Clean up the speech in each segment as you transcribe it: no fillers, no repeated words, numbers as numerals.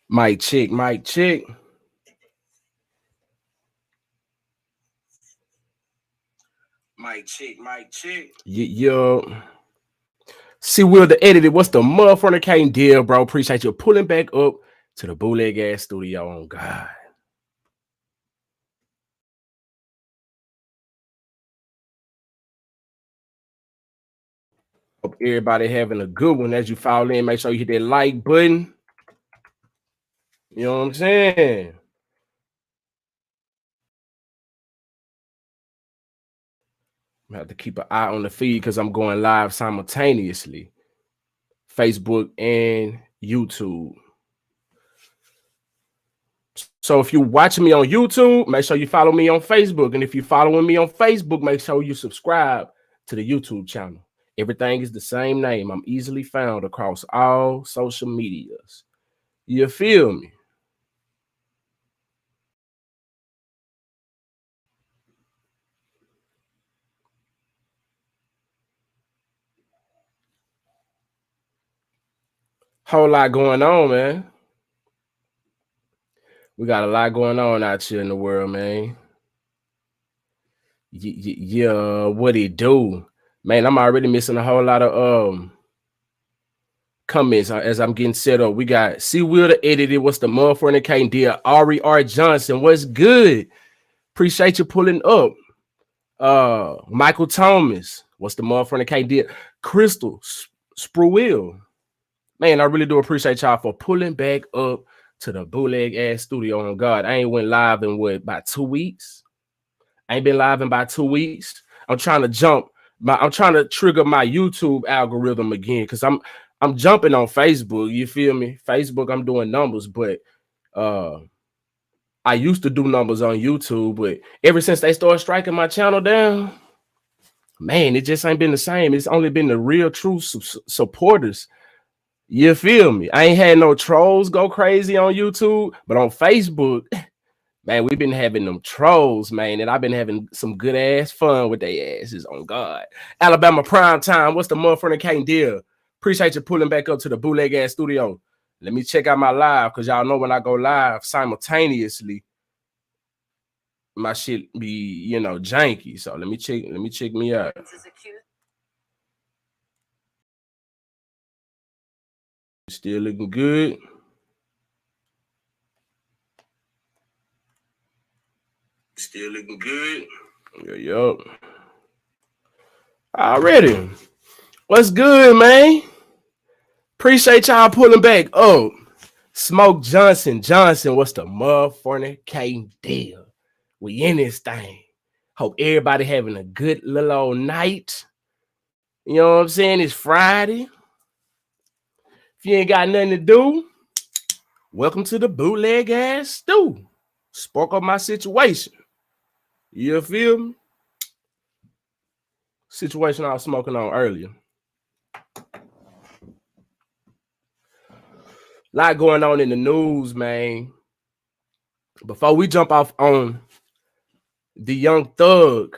Mic check, mic check. Mic check, mic check. Yo. See, Will the edited. What's the motherfucker can't deal, bro? Appreciate you pulling back up to the bootleg ass studio. On God. Hope everybody having a good one as you fall in. Make sure you hit that like button. You know what I'm saying? I have to keep an eye on the feed because I'm going live simultaneously. Facebook and YouTube. So if you're watching me on YouTube, make sure you follow me on Facebook. And if you're following me on Facebook, make sure you subscribe to the YouTube channel. Everything is the same name. I'm easily found across all social medias. You feel me? Whole lot going on, man. We got a lot going on out here in the world, man. Yeah, what it do? Man, I'm already missing a whole lot of comments as I'm getting set up. We got C Will the edited. What's the motherfucker can't deal? Ari R. Johnson, what's good? Appreciate you pulling up. Michael Thomas, what's the motherfucker can't deal? Crystal Spruill. Man, I really do appreciate y'all for pulling back up to the bootleg ass studio. On God, I ain't went live in what, about 2 weeks? I ain't been live in about 2 weeks. I'm trying to trigger my YouTube algorithm again because I'm jumping on Facebook. You feel me? Facebook, I'm doing numbers, but I used to do numbers on YouTube, but ever since they started striking my channel down, man, it just ain't been the same. It's only been the real true supporters. You feel me? I ain't had no trolls go crazy on YouTube, but on Facebook, man, we've been having them trolls, man, and I've been having some good ass fun with their asses. On God. Alabama prime time. What's the motherfucker can't deal? Appreciate you pulling back up to the bootleg ass studio. Let me check out my live because y'all know when I go live simultaneously, my shit be, you know, janky. So let me check me out. Still looking good. Still looking good. Yup. Already. What's good, man? Appreciate y'all pulling back. Oh, Smoke Johnson. What's the motherfucker can't deal? We in this thing. Hope everybody having a good little old night. You know what I'm saying? It's Friday. If you ain't got nothing to do, welcome to the bootleg ass stew. Spoke up my situation. You feel me? Situation I was smoking on earlier. Lot going on in the news, man. Before we jump off on the Young Thug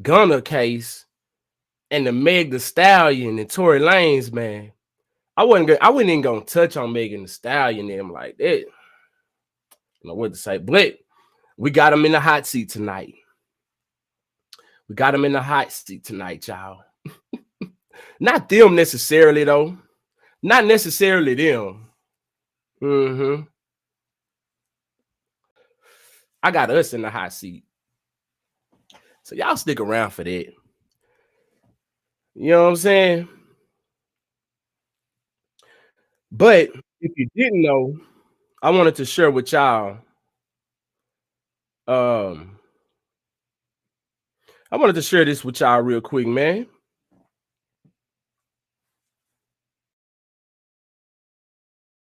Gunna case and the Meg the Stallion and Tory Lanez, man, I wasn't even gonna touch on Megan the Stallion and them like that. I don't know what to say, but we got him in the hot seat tonight. Y'all. Not them necessarily, though. Not necessarily them. I got us in the hot seat. So y'all stick around for that. You know what I'm saying? But if you didn't know, I wanted to share with y'all. I wanted to share this with y'all real quick, man.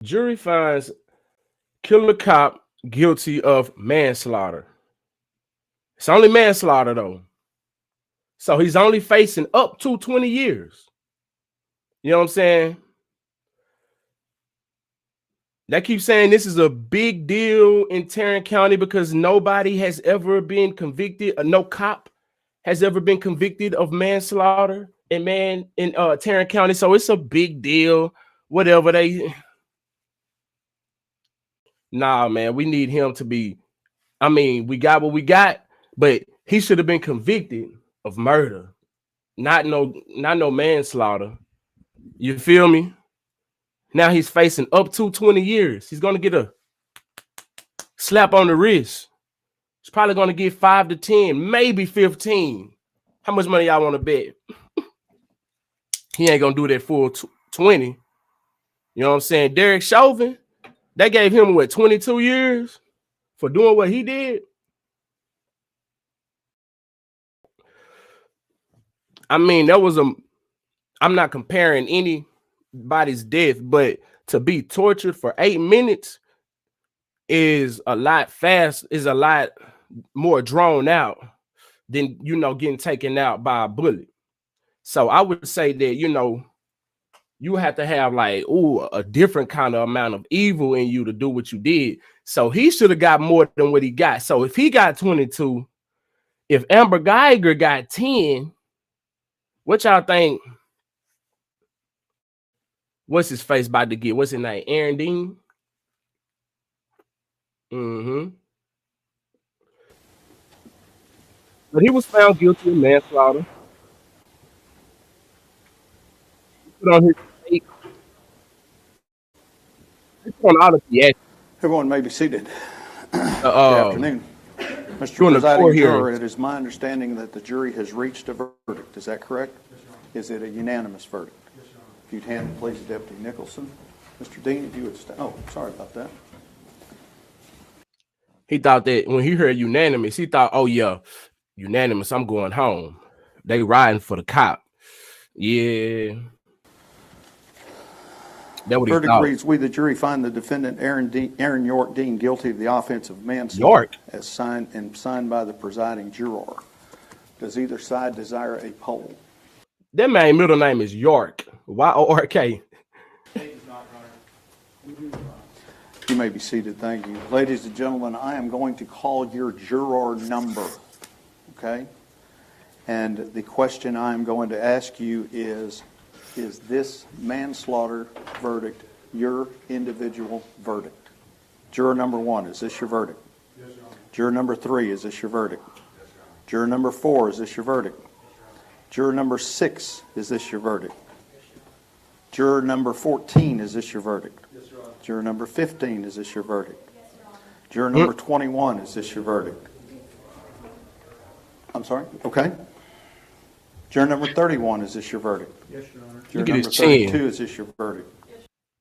Jury finds Killr cop guilty of manslaughter. It's only manslaughter, though. So he's only facing up to 20 years. You know what I'm saying? They keep saying this is a big deal in Tarrant County because nobody has ever been convicted, no cop has ever been convicted of manslaughter in Tarrant County. So it's a big deal. Whatever they Nah, man, we need him to be. I mean, we got what we got, but he should have been convicted of murder, not no manslaughter. You feel me? Now he's facing up to 20 years. He's gonna get a slap on the wrist. He's probably gonna get 5 to 10, maybe 15. How much money y'all want to bet? He ain't gonna do that full 20. You know what I'm saying? Derek Chauvin, they gave him what 22 years for doing what he did. I mean, I'm not comparing anybody's death, but to be tortured for 8 minutes is a lot more drawn out than getting taken out by a bullet. So I would say that you have to have like a different kind of amount of evil in you to do what you did. So he should have got more than what he got. So if he got 22, if Amber Geiger got 10, what y'all think? What's his face about to get? What's his name? Aaron Dean? But he was found guilty of manslaughter. He put on his state. He put on all the theatrics. Everyone may be seated. Good Uh, afternoon. Mr. during the Presiding court Juror, hearings. it is my understanding that the jury has reached a verdict. Is that correct? Is it a unanimous verdict? If you'd hand it, please, to Deputy Nicholson. Mr. Dean, if you would stand. Oh, sorry about that. He thought that when he heard unanimous, he thought, oh yeah, unanimous, I'm going home. They riding for the cop. Yeah. That what he Verdict thought. reads, we, the jury, find the defendant Aaron York Dean guilty of the offense of manslaughter as signed by the presiding juror. Does either side desire a poll? That man's middle name is York. Y-O-R-K. You may be seated, thank you. Ladies and gentlemen, I am going to call your juror number, okay? And the question I'm going to ask you is this manslaughter verdict your individual verdict? Juror number 1, is this your verdict? Yes, Your Honor. Juror number 3, is this your verdict? Yes, Your Honor. Juror number 4, is this your verdict? Yes, Your Honor. Juror number 6, is this your verdict? Yes, Your Honor. Juror number 14, is this your verdict? Yes, Your Honor. Juror number 15, is this your verdict? Yes, Your Honor. Juror number 21, is this your verdict? I'm sorry? Okay. Juror number 31, is this your verdict? Yes, Your Honor. Juror number 32, is this your verdict?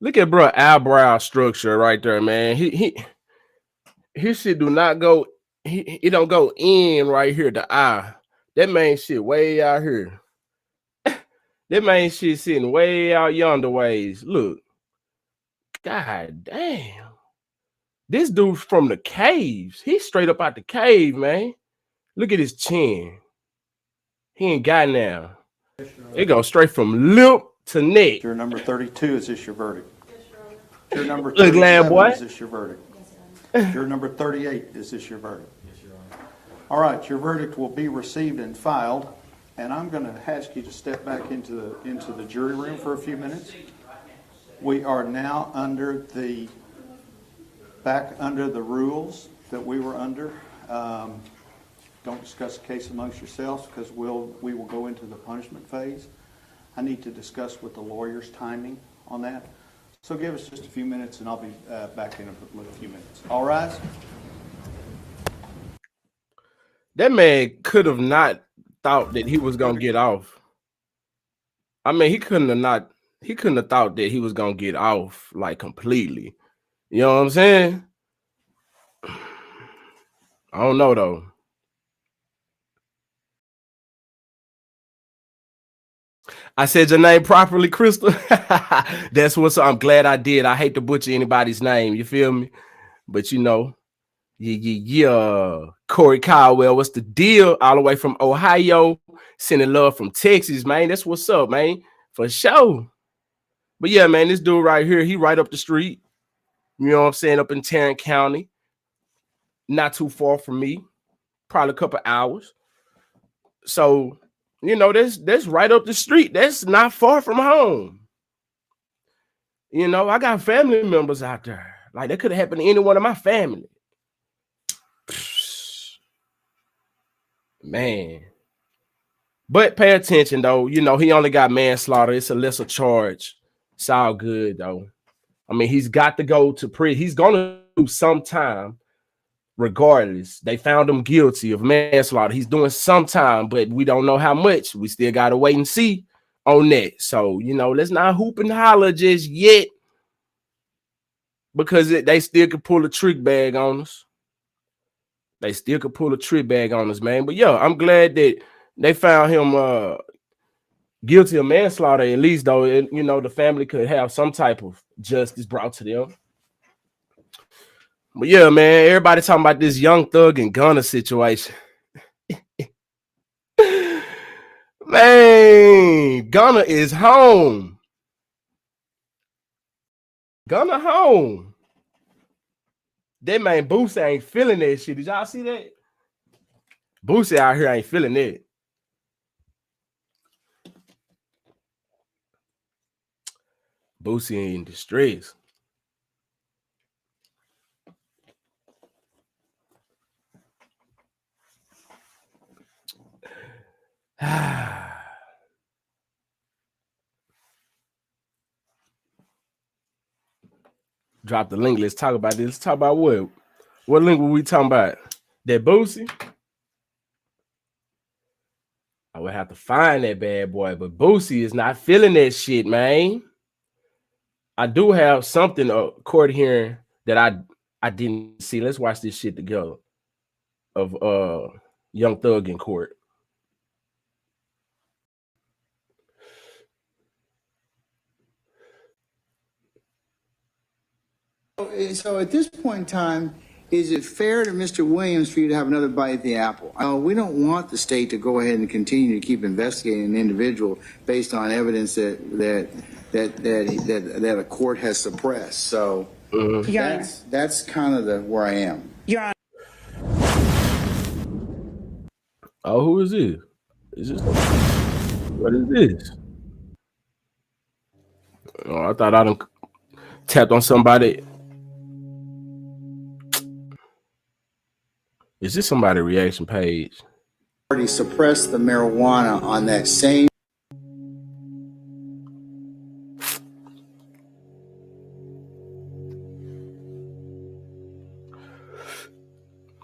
Look at bro eyebrow structure right there, man. His shit do not go. It don't go in right here. The eye. That man shit way out here. That man shit sitting way out yonder ways. Look. God damn. This dude from the caves. He's straight up out the cave, man. Look at his chin. He ain't got now. It goes straight from lip to neck. Juror number 32, is this your verdict? Yes, Your Honor. Juror number Look, 37, boy. is this your verdict? Yes, Your Honor. Juror number 38, is this your verdict? Yes, Your Honor. All right, your verdict will be received and filed, and I'm going to ask you to step back into the jury room for a few minutes. We are now back under the rules that we were under. Don't discuss the case amongst yourselves because we will go into the punishment phase. I need to discuss with the lawyers timing on that. So give us just a few minutes and I'll be back in a few minutes. All rise. That man could have not thought that he was gonna get off. I mean, he couldn't have thought that he was gonna get off like completely. You know what I'm saying? I don't know though. I said your name properly, Crystal. That's what's up. I'm glad I did. I hate to butcher anybody's name. You feel me? But yeah. Corey Caldwell, what's the deal? All the way from Ohio, sending love from Texas, man. That's what's up, man. For sure. But yeah, man, this dude right here, he right up the street. You know what I'm saying? Up in Tarrant County. Not too far from me. Probably a couple hours. So, that's right up the street. That's not far from home. I got family members out there. Like that could have happened to any one of my family. Man. But pay attention though. You know, he only got manslaughter. It's a lesser charge. It's all good though. I mean, he's got to go to prison. He's gonna do some time regardless. They found him guilty of manslaughter. He's doing some time, but we don't know how much. We still gotta wait and see on that. So, you know, let's not hoop and holler just yet, because they still could pull a trick bag on us. They still could pull a trick bag on us, man. But yeah, I'm glad that they found him guilty of manslaughter, at least, though. You know, the family could have some type of justice brought to them. But yeah, man, everybody talking about this Young Thug and Gunna situation. Man, Gunna is home. Gunna home. That man Boosie ain't feeling that shit. Did y'all see that? Boosie out here ain't feeling it. Boosie in distress. Drop the link. Let's talk about this. Let's talk about what? What link were we talking about? That Boosie? I would have to find that bad boy, but Boosie is not feeling that shit, man. I do have something court hearing that I didn't see. Let's watch this shit together of Young Thug in court. So at this point in time, is it fair to Mr. Williams for you to have another bite at the apple? We don't want the state to go ahead and continue to keep investigating an individual based on evidence that a court has suppressed. So that's kind of where I am. Your Honor. Oh, who is this? Is this? What is this? Oh, I thought I done tapped on somebody. Is this somebody's reaction page? Already suppressed the marijuana on that same.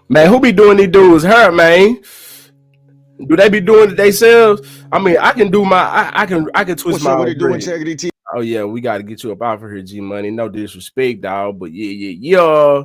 Man, who be doing these dudes? Her, man. Do they be doing it themselves? I mean, I can do my. I can twist What's my. up with it doing, Integrity T? Oh yeah, we got to get you up out of here, G Money. No disrespect, dog, but yeah.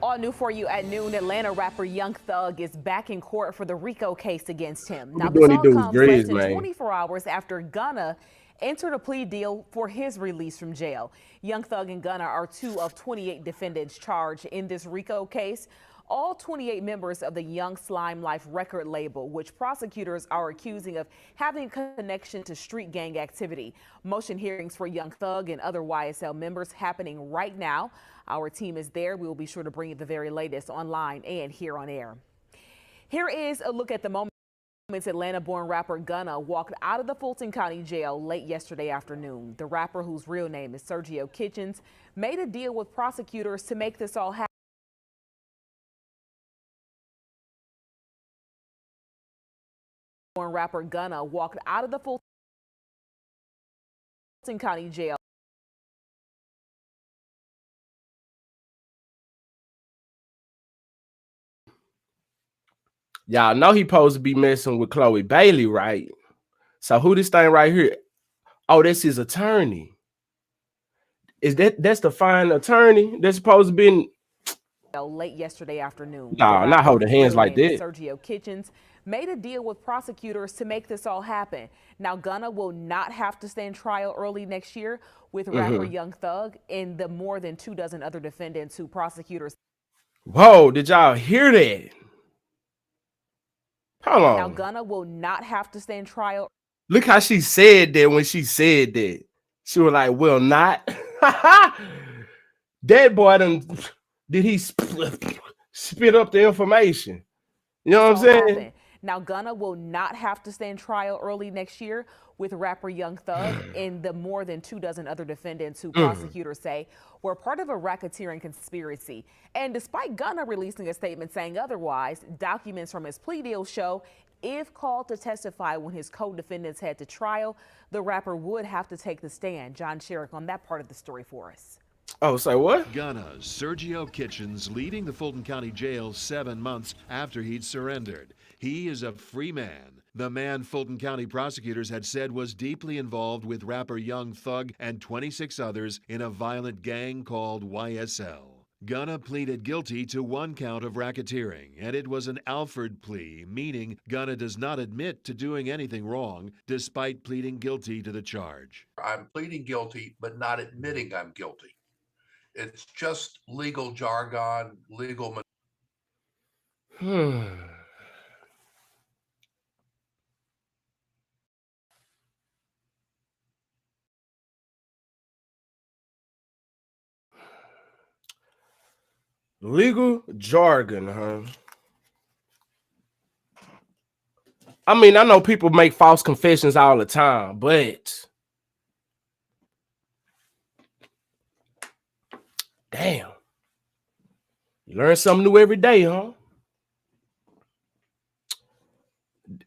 All new for you at noon. Atlanta rapper Young Thug is back in court for the RICO case against him. Now, this all comes less than 24 hours after Gunna entered a plea deal for his release from jail. Young Thug and Gunna are two of 28 defendants charged in this RICO case. All 28 members of the Young Slime Life record label, which prosecutors are accusing of having a connection to street gang activity. Motion hearings for Young Thug and other YSL members happening right now. Our team is there. We will be sure to bring you the very latest online and here on air. Here is a look at the moment Atlanta-born rapper Gunna walked out of the Fulton County Jail late yesterday afternoon. The rapper, whose real name is Sergio Kitchens, made a deal with prosecutors to make this all happen. Rapper Gunna walked out of the Fulton County Jail. Y'all know he supposed to be messing with Chloe Bailey, right? So who this thing right here? Oh, that's his attorney. Is that's the fine attorney that's supposed to be late yesterday afternoon? No, not holding hands like that. Sergio Kitchens made a deal with prosecutors to make this all happen. Now, Gunna will not have to stand trial early next year with rapper Young Thug and the more than 24 other defendants who prosecutors. Whoa, did y'all hear that? Hold on. Now, Gunna will not have to stand trial. Look how she said that when she said that. She was like, will not. That boy did he spit up the information? You know what I'm saying? Now, Gunna will not have to stand trial early next year with rapper Young Thug and the more than 24 other defendants who prosecutors say were part of a racketeering conspiracy. And despite Gunna releasing a statement saying otherwise, documents from his plea deal show if called to testify when his co-defendants head to trial, the rapper would have to take the stand. John Sherrick on that part of the story for us. Oh, say what? Gunna's Sergio Kitchens leaving the Fulton County Jail 7 months after he'd surrendered. He is a free man. The man Fulton County prosecutors had said was deeply involved with rapper Young Thug and 26 others in a violent gang called YSL. Gunna pleaded guilty to 1 count of racketeering, and it was an Alford plea, meaning Gunna does not admit to doing anything wrong, despite pleading guilty to the charge. I'm pleading guilty, but not admitting I'm guilty. It's just legal jargon, legal. Legal jargon, huh? I mean, I know people make false confessions all the time, but damn, you learn something new every day, huh?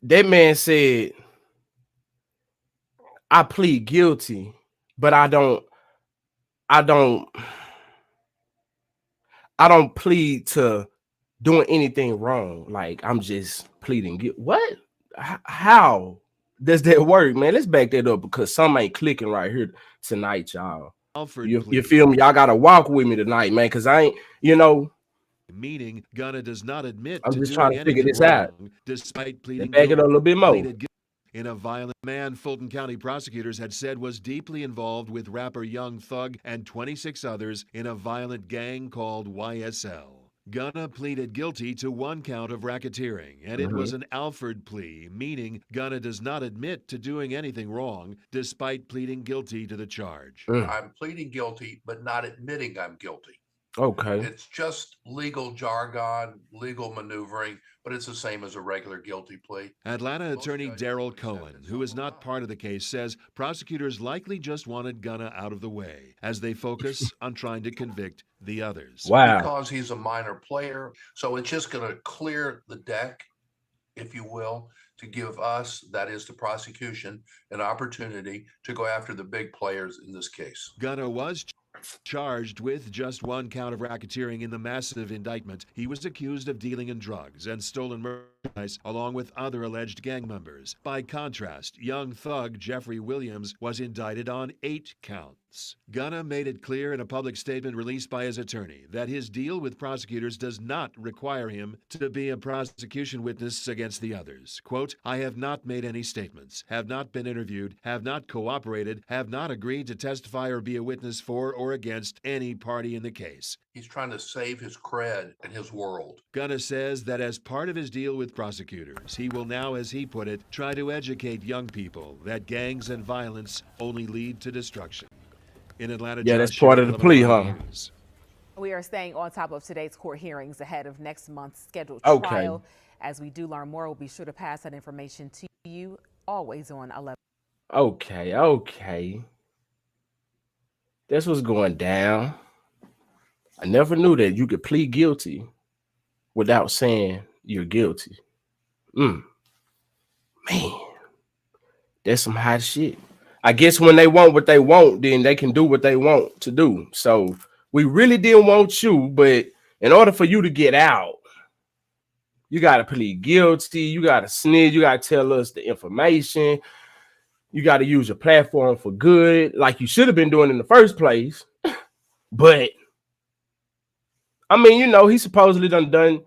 That man said, I plead guilty, but I don't plead to doing anything wrong. Like, I'm just pleading guilty. What? How does that work, man? Let's back that up because something ain't clicking right here tonight, y'all. You feel me? Y'all gotta walk with me tonight, man, because I ain't, meaning Gunna does not admit I'm to just doing trying to figure anything this out. Despite pleading back it up a little bit more. In a violent man, Fulton County prosecutors had said was deeply involved with rapper Young Thug and 26 others in a violent gang called YSL. Gunna pleaded guilty to 1 count of racketeering, and it was an Alford plea, meaning Gunna does not admit to doing anything wrong, despite pleading guilty to the charge. I'm pleading guilty, but not admitting I'm guilty. Okay. It's just legal jargon, legal maneuvering, but it's the same as a regular guilty plea. Atlanta attorney Daryl Cohen, who is not part of the case, says prosecutors likely just wanted Gunna out of the way as they focus on trying to convict the others. Wow. Because he's a minor player, so it's just going to clear the deck, if you will, to give us, that is the prosecution, an opportunity to go after the big players in this case. Gunna was charged with just 1 count of racketeering in the massive indictment. He was accused of dealing in drugs and stolen merchandise along with other alleged gang members. By contrast, Young Thug Jeffrey Williams was indicted on 8 counts. Gunna made it clear in a public statement released by his attorney that his deal with prosecutors does not require him to be a prosecution witness against the others. Quote, I have not made any statements, have not been interviewed, have not cooperated, have not agreed to testify or be a witness for or against any party in the case. He's trying to save his cred and his world. Gunna says that as part of his deal with prosecutors, he will now, as he put it, try to educate young people that gangs and violence only lead to destruction. In Atlanta, yeah, that's part of the plea, huh? We are staying on top of today's court hearings ahead of next month's scheduled trial. As we do learn more, we'll be sure to pass that information to you, always on 11. Okay. That's what's going down. I never knew that you could plead guilty without saying you're guilty. Man, that's some hot shit. I guess when they want what they want, then they can do what they want to do. So we really didn't want you, but in order for you to get out, you got to plead guilty. You got to snitch. You got to tell us the information. You got to use your platform for good, like you should have been doing in the first place. But I mean, he supposedly done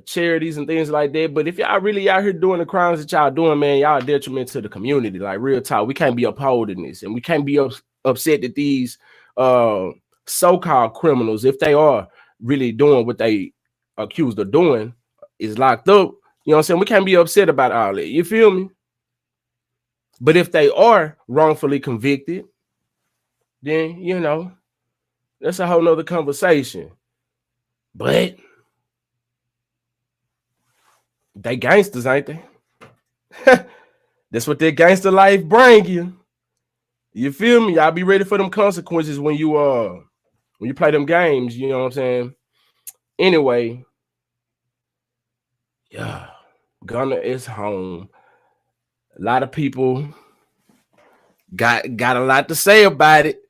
charities and things like that. But if y'all really out here doing the crimes that y'all doing, man, y'all are detriment to the community. Like, real talk, we can't be upholding this, and we can't be upset that these so-called criminals, if they are really doing what they accused of doing, is locked up. You know what I'm saying? We can't be upset about all that. You feel me? But if they are wrongfully convicted, then that's a whole nother conversation. But They gangsters, ain't they? That's what that gangster life bring you. You feel me? Y'all be ready for them consequences when you play them games, you know what I'm saying? Anyway, yeah, Gunna is home. A lot of people got a lot to say about it.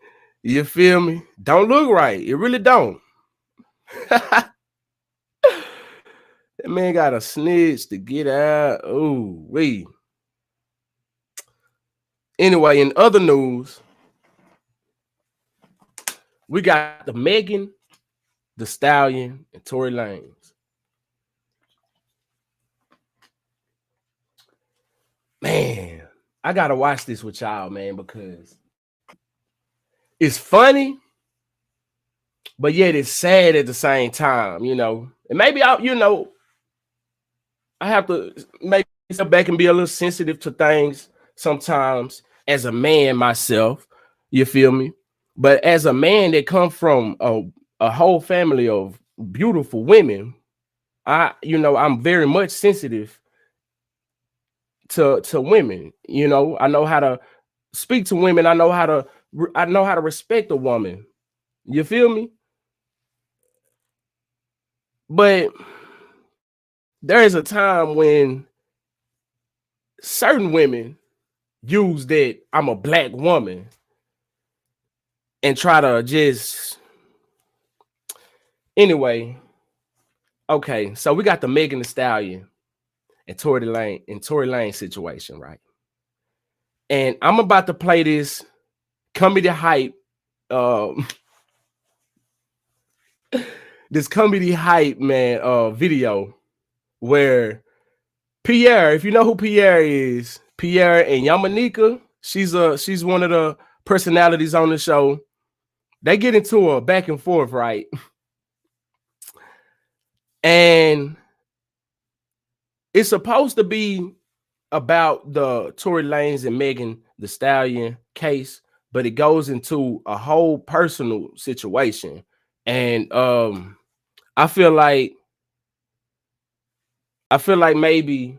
You feel me? Don't look right. It really don't. That man got a snitch to get out. Oh, wait. Anyway, in other news, we got the Megan, the Stallion, and Tory Lanez. Man, I gotta watch this with y'all, man, because it's funny, but yet it's sad at the same time, you know. And maybe I have to maybe step back and be a little sensitive to things sometimes as a man myself. You feel me? But as a man that come from a whole family of beautiful women, I'm very much sensitive to women. You know, I know how to speak to women. I know how to respect a woman. You feel me? But there is a time when certain women use that I'm a black woman and try to just anyway. Okay, so we got the Megan Thee Stallion and Tory Lane situation, right? And I'm about to play this comedy hype, this comedy hype, man, video where Pierre, if you know who Pierre is, Pierre and Yamanika, she's one of the personalities on the show. They get into a back and forth, right? And it's supposed to be about the Tory Lanez and Megan Thee Stallion case, but it goes into a whole personal situation. And I feel like maybe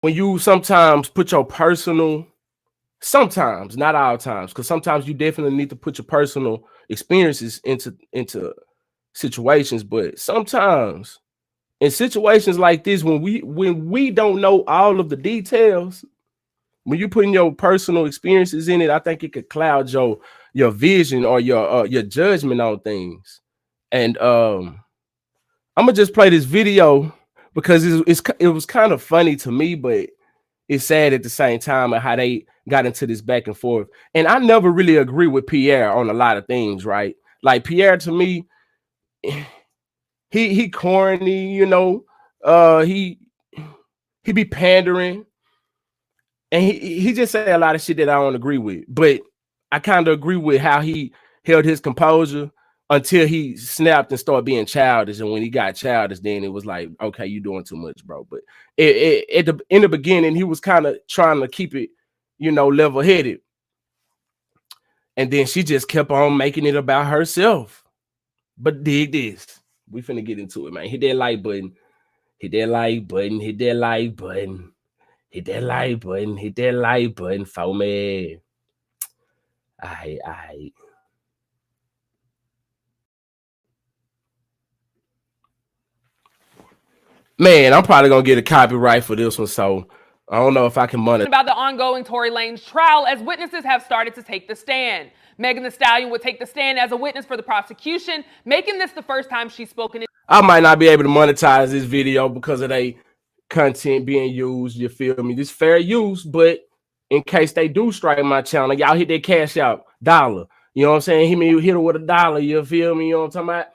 when you sometimes put your personal, sometimes, not all times, because sometimes you definitely need to put your personal experiences into situations, but sometimes in situations like this, when we don't know all of the details, when you put in your personal experiences in it, I think it could cloud your vision or your judgment on things. And I'm gonna just play this video because it was kind of funny to me, but it's sad at the same time of how they got into this back and forth. And I never really agree with Pierre on a lot of things, right? Like Pierre, to me, he corny, you know. He be pandering, and he just say a lot of shit that I don't agree with. But I kind of agree with how he held his composure until he snapped and started being childish. And when he got childish, then it was like, okay, you doing too much, bro. But in the beginning, he was kind of trying to keep it, you know, level headed. And then she just kept on making it about herself. But dig this. We finna get into it, man. Hit that like button. Hit that like button. Hit that like button. Hit that like button. Hit that like button for me. I. Man, I'm probably gonna get a copyright for this one, so I don't know if I can monetize. About the ongoing Tory Lanez trial as witnesses have started to take the stand. Megan Thee Stallion would take the stand as a witness for the prosecution, making this the first time she's spoken. I might not be able to monetize this video because of their content being used. You feel me? This fair use, but in case they do strike my channel, y'all hit that cash out dollar. You know what I'm saying? Hit her with $1. You feel me? You know what I'm talking about?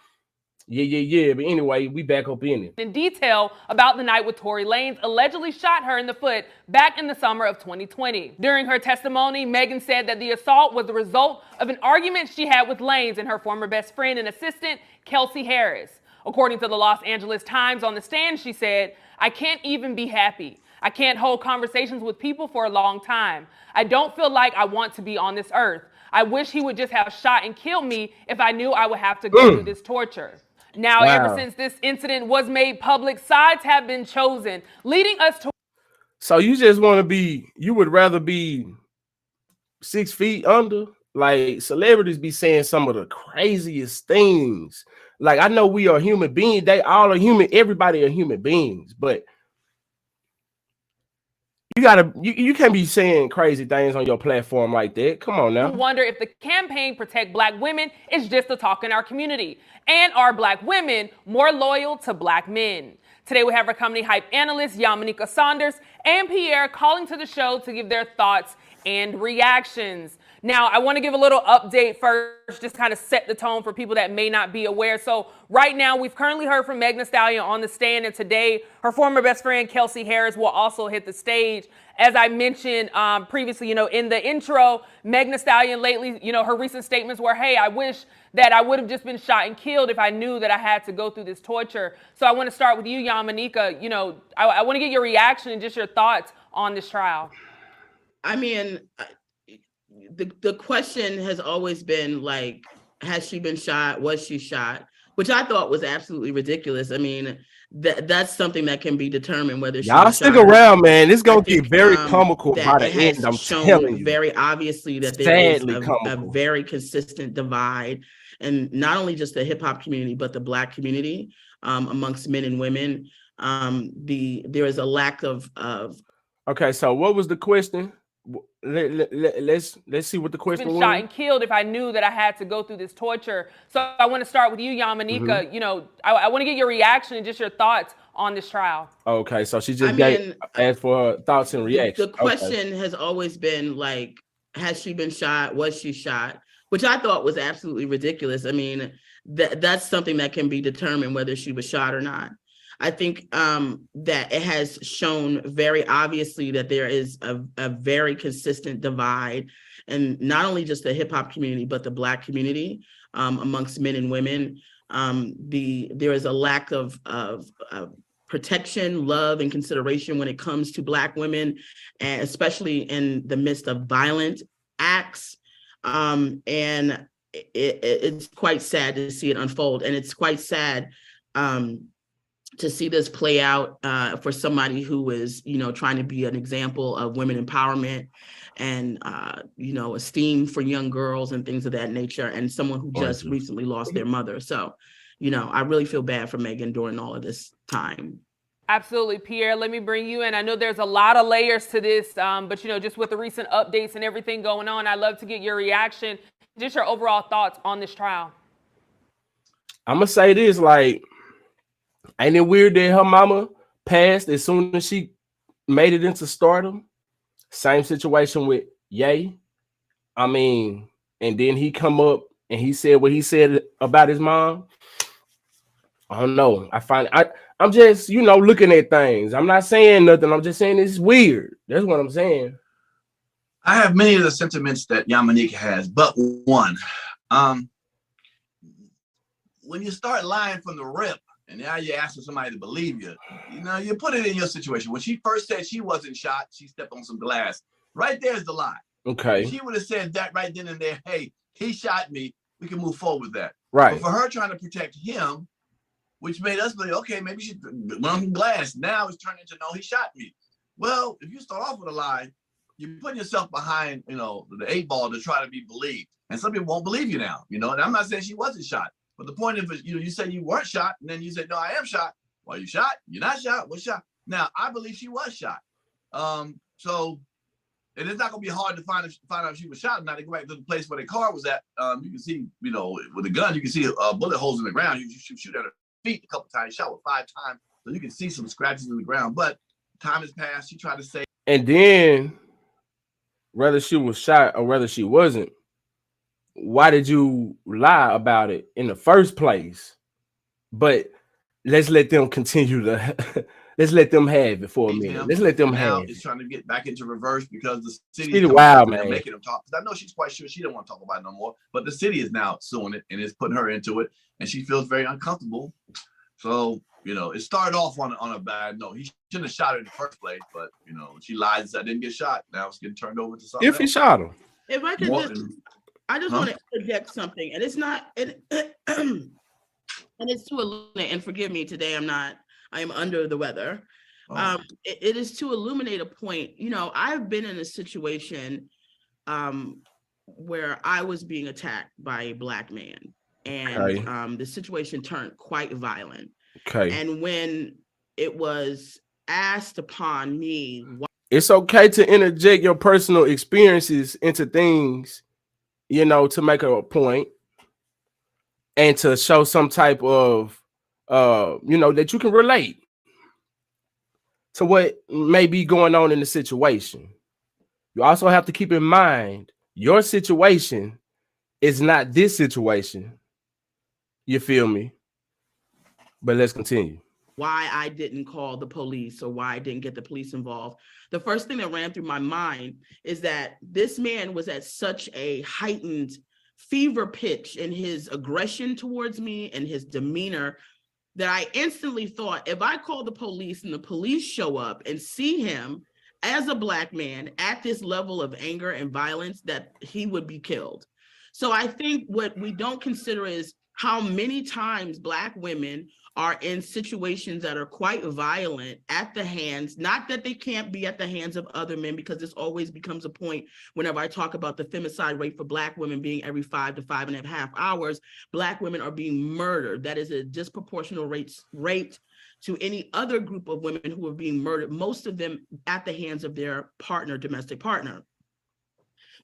Yeah. But anyway, we back up in it. In detail about the night with Tory Lanez allegedly shot her in the foot back in the summer of 2020. During her testimony, Megan said that the assault was the result of an argument she had with Lanez and her former best friend and assistant, Kelsey Harris. According to the Los Angeles Times, on the stand, she said, "I can't even be happy. I can't hold conversations with people for a long time. I don't feel like I want to be on this earth. I wish he would just have shot and killed me if I knew I would have to go through this torture." Now, ever since this incident was made public, sides have been chosen, leading us to. So you just want to be, you would rather be 6 feet under? Like, celebrities be saying some of the craziest things. Like, I know we are human beings. They all are human. Everybody are human beings. But you can't be saying crazy things on your platform like that. Come on now. Wonder if the campaign Protect Black Women is just a talk in our community. And are Black women more loyal to Black men? Today we have our company hype analysts Yamanika Saunders and Pierre calling to the show to give their thoughts and reactions. Now, I want to give a little update first, just kind of set the tone for people that may not be aware. So right now, we've currently heard from Megan Thee Stallion on the stand, and today her former best friend, Kelsey Harris, will also hit the stage. As I mentioned previously, in the intro, Megan Thee Stallion lately, her recent statements were, hey, I wish that I would have just been shot and killed if I knew that I had to go through this torture. So I want to start with you, Yamanika. I want to get your reaction and just your thoughts on this trial. I mean, the question has always been like, has she been shot? Was she shot? Which I thought was absolutely ridiculous. I mean, that's something that can be determined whether y'all stick around, man. It's gonna get very comical by the end. I'm telling you, very obviously that there is a very consistent divide, and not only just the hip hop community, but the Black community amongst men and women. There is a lack of. Okay, so what was the question? Let's see what the question was. Shot and killed if I knew that I had to go through this torture. So I want to start with you, Yamanika. I want to get your reaction and just your thoughts on this trial. Okay, so she just asked for her thoughts and reactions. The question has always been like, has she been shot? Was she shot? Which I thought was absolutely ridiculous. I mean, that's something that can be determined whether she was shot or not. I think that it has shown very obviously that there is a very consistent divide, and not only just the hip hop community, but the Black community amongst men and women. There is a lack of protection, love, and consideration when it comes to Black women, and especially in the midst of violent acts. And it's quite sad to see it unfold, and it's quite sad to see this play out for somebody who is, trying to be an example of women empowerment and, esteem for young girls and things of that nature, and someone who just recently lost their mother. So, I really feel bad for Megan during all of this time. Absolutely, Pierre. Let me bring you in. I know there's a lot of layers to this, but, just with the recent updates and everything going on, I'd love to get your reaction, just your overall thoughts on this trial. I'm going to say this, ain't it weird that her mama passed as soon as she made it into stardom? Same situation with Ye. I mean, and then he come up and he said what he said about his mom. I don't know. I'm just, looking at things. I'm not saying nothing. I'm just saying it's weird. That's what I'm saying. I have many of the sentiments that Yamanika has, but one. When you start lying from the rip, and now you're asking somebody to believe you, you put it in your situation. When she first said she wasn't shot, she stepped on some glass. Right there's the lie. Okay. If she would have said that right then and there, hey, he shot me, we can move forward with that. Right. But for her trying to protect him, which made us believe, okay, maybe she went on some glass. Now it's turning into, no, he shot me. Well, if you start off with a lie, you're putting yourself behind, the 8 ball to try to be believed. And some people won't believe you now, and I'm not saying she wasn't shot. But the point of it, you said you weren't shot, and then you said, no, I am shot. Well, you shot? You're not shot? What's shot? Now, I believe she was shot. So it is not going to be hard to find out if she was shot. Now, to go back to the place where the car was at, you can see, with a gun, you can see bullet holes in the ground. You shoot at her feet a couple times, shot with 5 times. So you can see some scratches in the ground. But time has passed. She tried to say. And then, whether she was shot or whether she wasn't, why did you lie about it in the first place? But let's let them continue to let's let them have it for a minute. Let's let them have it. It's trying to get back into reverse because the city is wild, man. Making them talk. I know she's quite sure she don't want to talk about it no more, but the city is now suing it and it's putting her into it, and she feels very uncomfortable. So, it started off on a bad note. He shouldn't have shot her in the first place, but she lied and said I didn't get shot. Now it's getting turned over to something else. He shot her. If I could I just want to project something, and it's not And it's to illuminate, and forgive me, today I am under the weather. It is to illuminate a point. You know, I've been in a situation where I was being attacked by a Black man, and the situation turned quite violent. And when it was asked upon me, it's okay to interject your personal experiences into things, you know, to make a point and to show some type of you know, that you can relate to what may be going on in the situation. You also have to keep in mind your situation is not this situation. You feel me? But let's continue. Why I didn't call the police or why I didn't get the police involved. The first thing that ran through my mind is that this man was at such a heightened fever pitch in his aggression towards me and his demeanor that I instantly thought, if I call the police and the police show up and see him as a Black man at this level of anger and violence, that he would be killed. So I think what we don't consider is how many times Black women are in situations that are quite violent at the hands, not that they can't be at the hands of other men, because this always becomes a point whenever I talk about the femicide rate for Black women being every 5 to 5.5 hours, Black women are being murdered. That is a disproportional rate to any other group of women who are being murdered, most of them at the hands of their partner, domestic partner.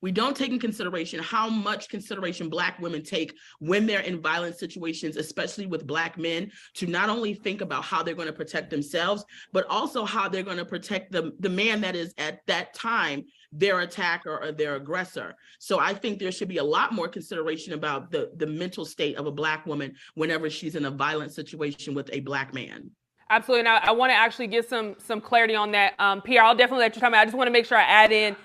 We don't take in consideration how much consideration Black women take when they're in violent situations, especially with Black men, to not only think about how they're going to protect themselves, but also how they're going to protect the man that is at that time their attacker or their aggressor. So I think there should be a lot more consideration about the mental state of a Black woman whenever she's in a violent situation with a Black man. Absolutely. And I want to actually get some clarity on that. Pierre, I'll definitely let you come in. I just want to make sure I add in.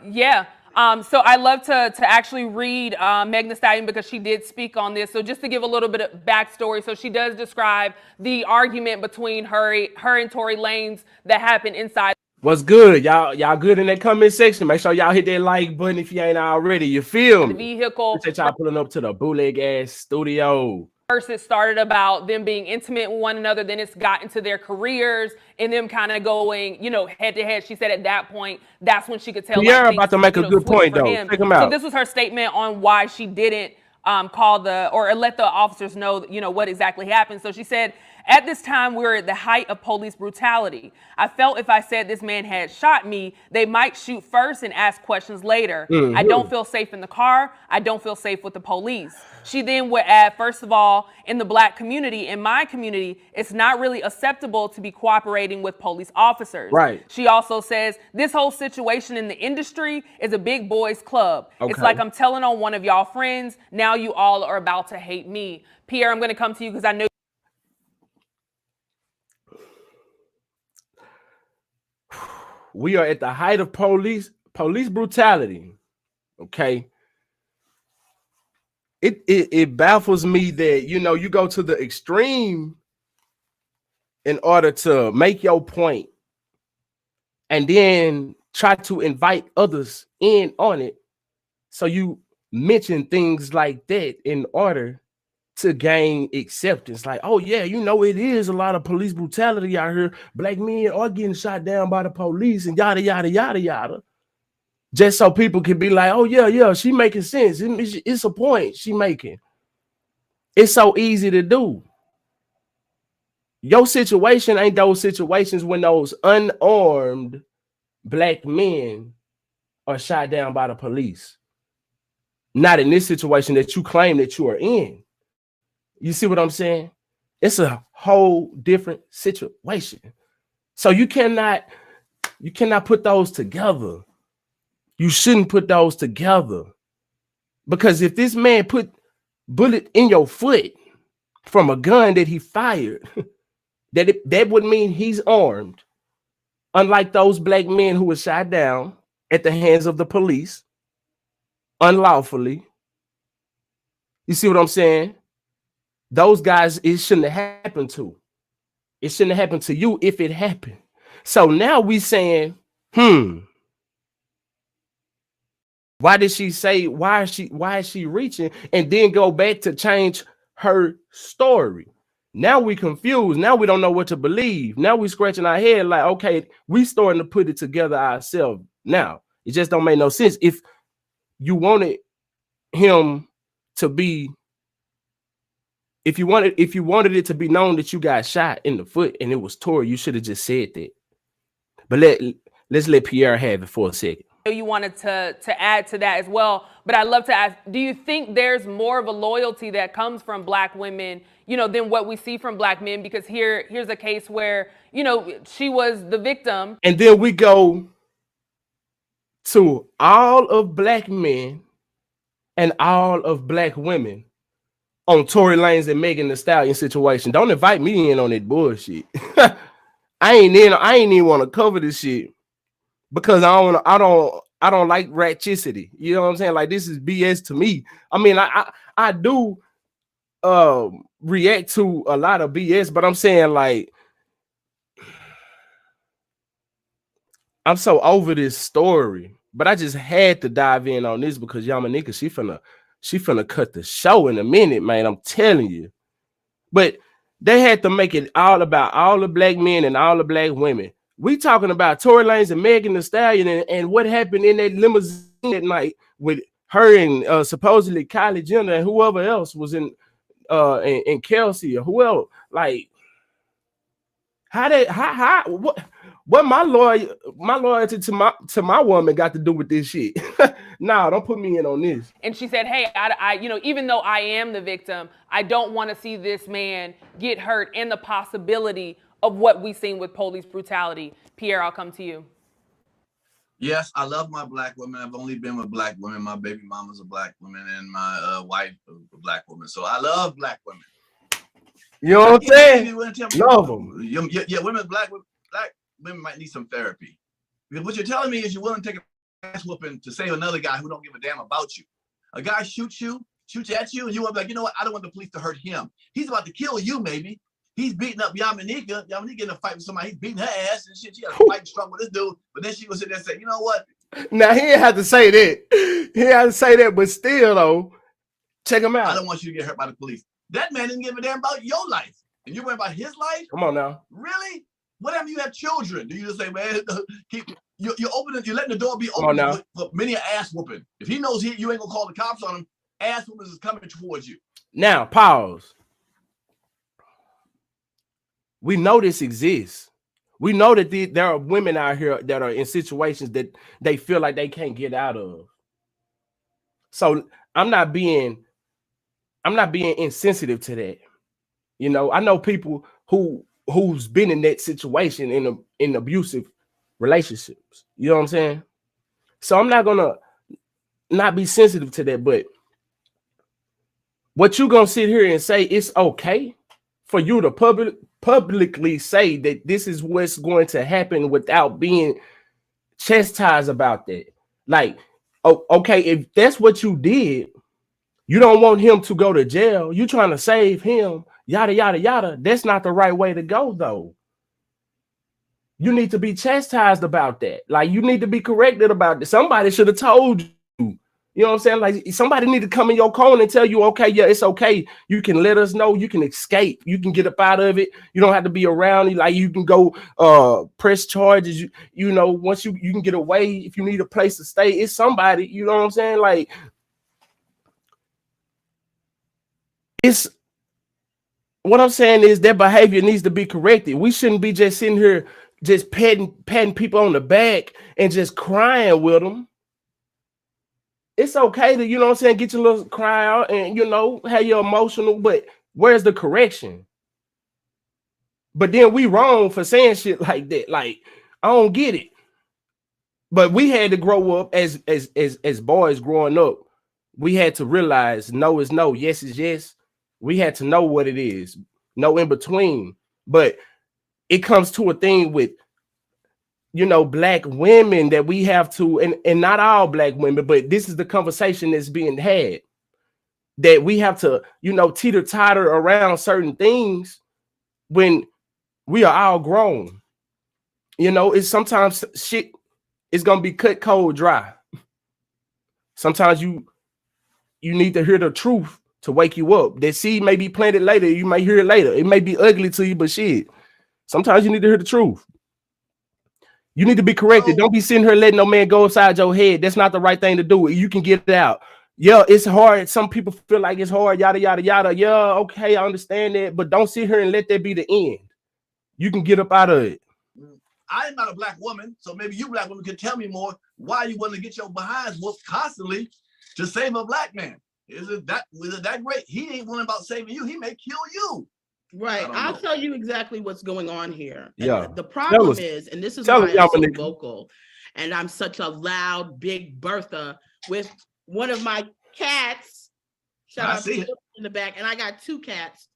Yeah. So I love to actually read Megan Thee Stallion because she did speak on this. So just to give a little bit of backstory. So she does describe the argument between her and Tory Lanez that happened inside. What's good? Y'all good in that comment section. Make sure y'all hit that like button if you ain't already. You feel me? The vehicle. Appreciate y'all pulling up to the bootleg ass studio. First, it started about them being intimate with one another. Then it's got into their careers and them kind of going, you know, head to head. She said at that point, that's when she could tell. You're about to make a good point, though. Check him out. So this was her statement on why she didn't call or let the officers know, you know, what exactly happened. So she said, at this time, we were at the height of police brutality. I felt if I said this man had shot me, they might shoot first and ask questions later. Mm-hmm. I don't feel safe in the car. I don't feel safe with the police. She then would add, first of all, in the Black community, in my community, it's not really acceptable to be cooperating with police officers. Right. She also says, this whole situation in the industry is a big boys club. Okay. It's like I'm telling on one of y'all friends. Now you all are about to hate me. Pierre, I'm going to come to you because I know. We are at the height of police brutality. Okay. It baffles me that, you know, you go to the extreme in order to make your point and then try to invite others in on it. So you mention things like that in order to gain acceptance. Like, oh yeah, you know, it is a lot of police brutality out here. Black men are getting shot down by the police and yada, yada, yada, yada. Just so people can be like, oh yeah, she making sense. It's a point she making. It's so easy to do. Your situation ain't those situations when those unarmed Black men are shot down by the police. Not in this situation that you claim that you are in. You see what I'm saying? It's a whole different situation. So you cannot put those together. You shouldn't put those together. Because if this man put bullet in your foot from a gun that he fired, that would mean he's armed. Unlike those Black men who were shot down at the hands of the police unlawfully. You see what I'm saying? Those guys, it shouldn't have happened to. It shouldn't have happened to you if it happened. So now we saying, why did she say, why is she reaching? And then go back to change her story. Now we confused. Now we don't know what to believe. Now we scratching our head like, okay, we starting to put it together ourselves. Now it just don't make no sense. If you wanted him to be, if you wanted it to be known that you got shot in the foot and it was Tory, you should have just said that. But let's let Pierre have it for a second. You wanted to add to that as well, but I'd love to ask, do you think there's more of a loyalty that comes from Black women, you know, than what we see from Black men? Because here's a case where, you know, she was the victim. And then we go to all of Black men and all of Black women on Tory Lanez and Megan Thee Stallion situation. Don't invite me in on that bullshit. I ain't even want to cover this shit because I don't like ratchicity. You know what I'm saying? Like, this is BS to me. I mean, I do react to a lot of BS, but I'm saying, like, I'm so over this story. But I just had to dive in on this because Yamanika, she finna cut the show in a minute, man. I'm telling you. But they had to make it all about all the Black men and all the Black women. We talking about Tory Lanez and Megan Thee Stallion and what happened in that limousine that night with her and supposedly Kylie Jenner and whoever else was in Kelsey or whoever. Like, what my loyalty to my woman got to do with this shit? Nah, don't put me in on this. And she said, hey, I you know, even though I am the victim, I don't want to see this man get hurt, and the possibility of what we've seen with police brutality. Pierre, I'll come to you. Yes, I love my Black women. I've only been with Black women. My baby mama's a Black woman, and my wife a Black woman. So I love Black women. You know what I'm saying? Love them. Yeah, Black women might need some therapy. Because what you're telling me is you're willing to take a ass whooping to save another guy who don't give a damn about you. A guy shoots at you, and you want to be like, you know what? I don't want the police to hurt him. He's about to kill you, maybe. He's beating up Yamanika. Yamanika in a fight with somebody. He's beating her ass and shit. She had a fight struggle with this dude. But then she goes sit there and say, you know what? Now, he didn't have to say that. He had to say that, but still, though, check him out. I don't want you to get hurt by the police. That man didn't give a damn about your life. And you're worried about his life? Come on now. Really? Whatever you have children, do you just say, man, you're opening, you're letting the door be open for many an ass whooping. If he knows you ain't gonna call the cops on him, ass whoopers is coming towards you. Now, pause. We know this exists. We know that there are women out here that are in situations that they feel like they can't get out of. So I'm not being insensitive to that. You know, I know people who's been in that situation in abusive relationships. You know what I'm saying? So I'm not gonna not be sensitive to that, but what you gonna sit here and say it's okay for you to publicly say that this is what's going to happen without being chastised about that? Like, okay, if that's what you did, you don't want him to go to jail, you trying to save him, yada yada yada. That's not the right way to go, though. You need to be chastised about that. Like, you need to be corrected about this. Somebody should have told you. You know what I'm saying? Like, somebody need to come in your corner and tell you, okay, yeah, it's okay. You can let us know. You can escape. You can get up out of it. You don't have to be around. Like, you can go press charges. You know, once you can get away. If you need a place to stay, it's somebody. You know what I'm saying? Like, it's what I'm saying is that behavior needs to be corrected. We shouldn't be just sitting here just patting people on the back and just crying with them. It's okay to, you know what I'm saying, get your little cry out and, you know, have your emotional, but where's the correction? But then we wrong for saying shit like that. Like, I don't get it. But we had to grow up as boys growing up. We had to realize no is no, yes is yes. We had to know what it is. No in between. But it comes to a thing with, you know, Black women that we have to, and not all Black women, but this is the conversation that's being had, that we have to, you know, teeter-totter around certain things when we are all grown. You know, it's sometimes shit is gonna be cut cold dry. Sometimes you need to hear the truth to wake you up. That seed may be planted later. You may hear it later. It may be ugly to you, but shit. Sometimes you need to hear the truth. You need to be corrected. Don't be sitting here letting no man go inside your head. That's not the right thing to do. You can get it out. Yeah, it's hard. Some people feel like it's hard, yada, yada, yada. Yeah, okay, I understand that. But don't sit here and let that be the end. You can get up out of it. I'm not a black woman, so maybe you black women can tell me more why you want to get your behinds whooped constantly to save a black man. Is it that great? He ain't worrying about saving you. He may kill you. Right. I'll tell you exactly what's going on here. Yeah. And the problem is, and this is why I'm so vocal, and I'm such a loud, big Bertha with one of my cats. Shout out to in the back, and I got 2 cats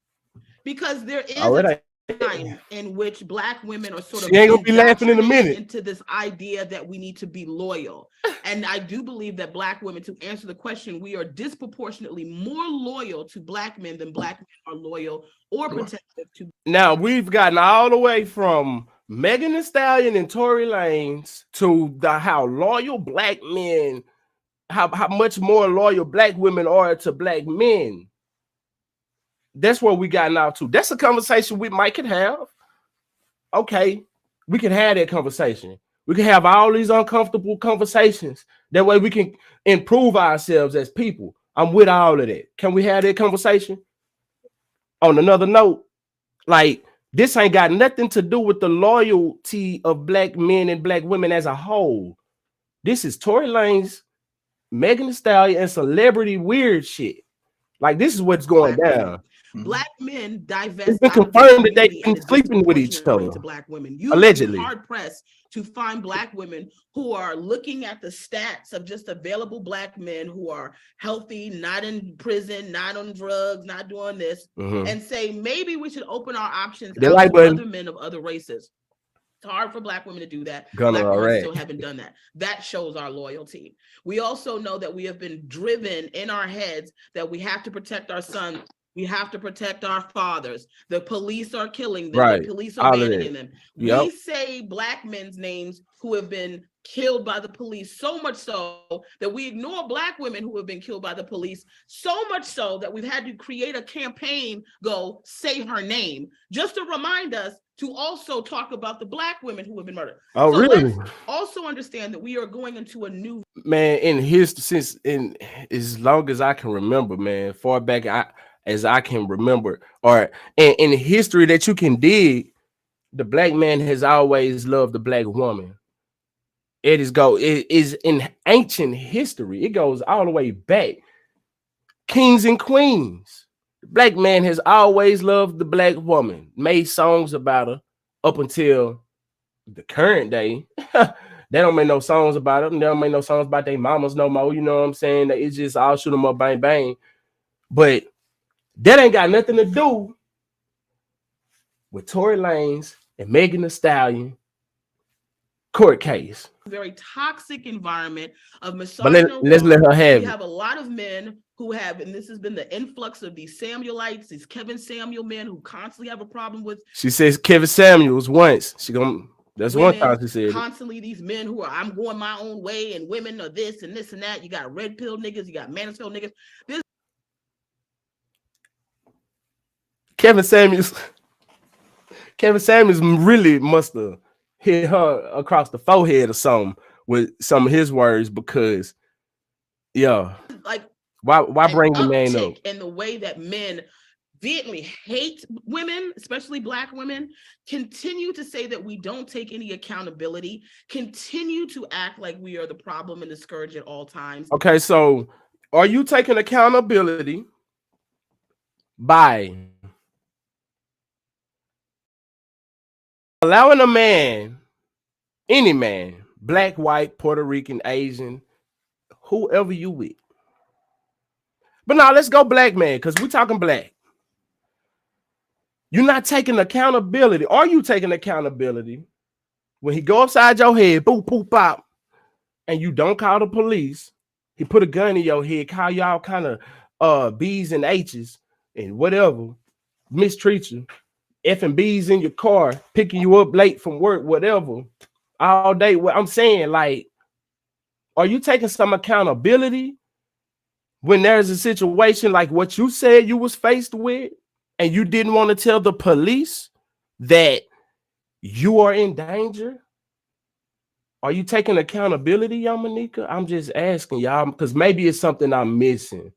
because there is a time in which black women are sort of ain't gonna be laughing in a minute into this idea that we need to be loyal. And I do believe that black women, to answer the question, we are disproportionately more loyal to black men than black men are loyal or protective to. Now we've gotten all the way from Megan Thee Stallion and Tory Lanez to how loyal black men, how much more loyal black women are to black men. That's where we got now to. That's a conversation we might could have. Okay, we can have that conversation. We can have all these uncomfortable conversations. That way we can improve ourselves as people. I'm with all of that. Can we have that conversation? On another note, like this ain't got nothing to do with the loyalty of black men and black women as a whole. This is Tory Lanez, Megan Thee Stallion, and celebrity weird shit. Like this is what's going down. Black men divest. It's been confirmed that they've been sleeping with each other. To black women, you allegedly. Hard pressed to find black women who are looking at the stats of just available black men who are healthy, not in prison, not on drugs, not doing this, and say maybe we should open our options to other men of other races. It's hard for black women to do that. Gunna, black women still haven't done that. That shows our loyalty. We also know that we have been driven in our heads that we have to protect our sons. We have to protect our fathers. The police are killing them. Right. The police are abandoning them. Yep. We say black men's names who have been killed by the police, so much so that we ignore black women who have been killed by the police, so much so that we've had to create a campaign, go say her name, just to remind us to also talk about the black women who have been murdered. Oh, so really? Let's also understand that we are going into a new man since as long as I can remember, man, far back as I can remember, or in history that you can dig, the black man has always loved the black woman. It is in ancient history. It goes all the way back. Kings and queens. The black man has always loved the black woman, made songs about her up until the current day. They don't make no songs about them. They don't make no songs about their mamas no more. You know what I'm saying? It's just all shoot them up, bang, bang. But that ain't got nothing to do with Tory Lanez and Megan Thee Stallion court case. Very toxic environment of misogyny. But let's let her have it. We have a lot of men who have, and this has been the influx of these Samuelites, these Kevin Samuel men who constantly have a problem with. She says Kevin Samuels once. That's women, one time she said constantly these men who are, I'm going my own way, and women are this and this and that. You got red pill niggas, you got Mansfield niggas. Kevin Samuels really must have hit her across the forehead or something with some of his words, because like why bring the man up? In the way that men vehemently hate women, especially black women, continue to say that we don't take any accountability, continue to act like we are the problem and the scourge at all times. Okay, so are you taking accountability by allowing a man, any man, black, white, Puerto Rican, Asian, whoever you with? But now let's go black man, because we're talking black. You're not taking accountability. Are you taking accountability when he go upside your head, boop, boop, pop, and you don't call the police? He put a gun in your head, call y'all kind of B's and H's and whatever, mistreat you. F and B's in your car, picking you up late from work, whatever, all day. What I'm saying, like, are you taking some accountability when there's a situation like what you said you was faced with, and you didn't want to tell the police that you are in danger? Are you taking accountability, Yamanika? I'm just asking y'all, because maybe it's something I'm missing.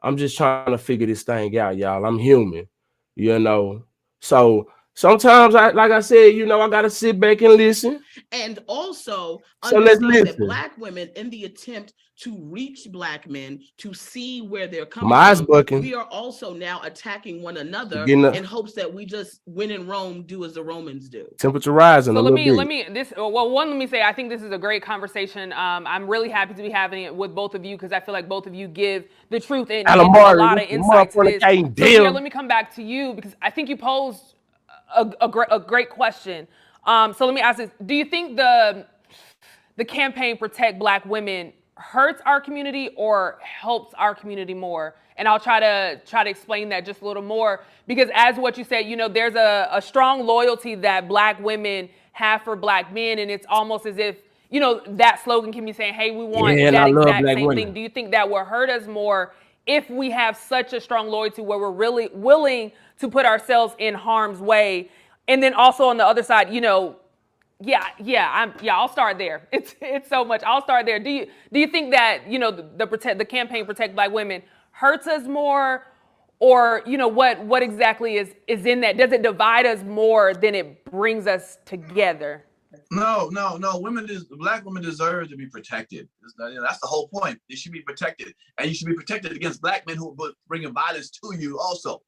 I'm just trying to figure this thing out, y'all. I'm human, you know. So sometimes, like I said, you know, I gotta sit back and listen. And also So let's understand that listen. Black women, in the attempt to reach Black men, to see where they're coming My eyes from, bucking. we are also now attacking one another Getting in hopes that we just, when in Rome, do as the Romans do. Temperature rising So a let little me bit. let me say I think this is a great conversation. I'm really happy to be having it with both of you because I feel like both of you give the truth and a Alamari, lot of insight to this. can't So Pierre, deal. let me come back to you because I think you posed a great question. So let me ask this: do you think the campaign Protect Black Women hurts our community or helps our community more? And I'll try to explain that just a little more, because as what you said, you know, there's a strong loyalty that Black women have for Black men, and it's almost as if, you know, that slogan can be saying, hey, we want Yeah, and that I love exact Black same women. thing. Do you think that will hurt us more if we have such a strong loyalty where we're really willing to put ourselves in harm's way? And then also on the other side, you know, I'll start there. It's so much. I'll start there. Do you think that, you know, the campaign Protect Black Women hurts us more, or, you know, what exactly is in that? Does it divide us more than it brings us together? No. Black women deserve to be protected. That's the whole point. They should be protected, and you should be protected against Black men who are bringing violence to you also.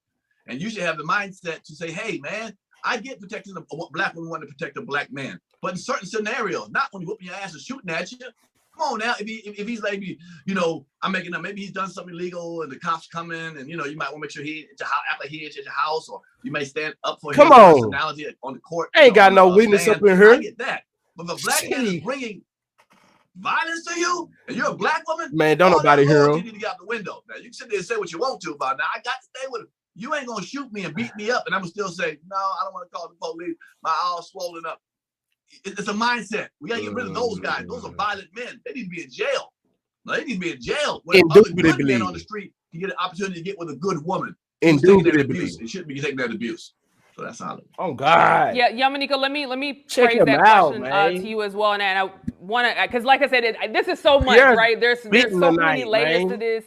And you should have the mindset to say, hey, man, I get protecting a Black woman wanting to protect a Black man, but in certain scenarios, not when you're whooping your ass and shooting at you. Come on now, if he's like, you know, I'm making up, maybe he's done something illegal and the cops come in, and, you know, you might want to make sure after he hits your house, or you may stand up for his personality on the court. I ain't got no witness up in here. I get that. But if a Black man is bringing violence to you and you're a Black woman, man, don't nobody hear him. You need to get out the window. Now, you can sit there and say what you want to about it. Now, I got to stay with him. You ain't gonna shoot me and beat me up, and I'm gonna still say, no, I don't want to call the police. My eyes swollen up. It's a mindset. We gotta get rid of those guys. Those are violent men. They need to be in jail. They need to be in jail. When other good men on the street can get an opportunity to get with a good woman who's taking that abuse. It shouldn't be taking that abuse. So that's how. Oh God. Yeah, Yamanika, let me Check phrase that out, question to you as well, and I want to, because like I said, this is so much, right? There's so many layers to this.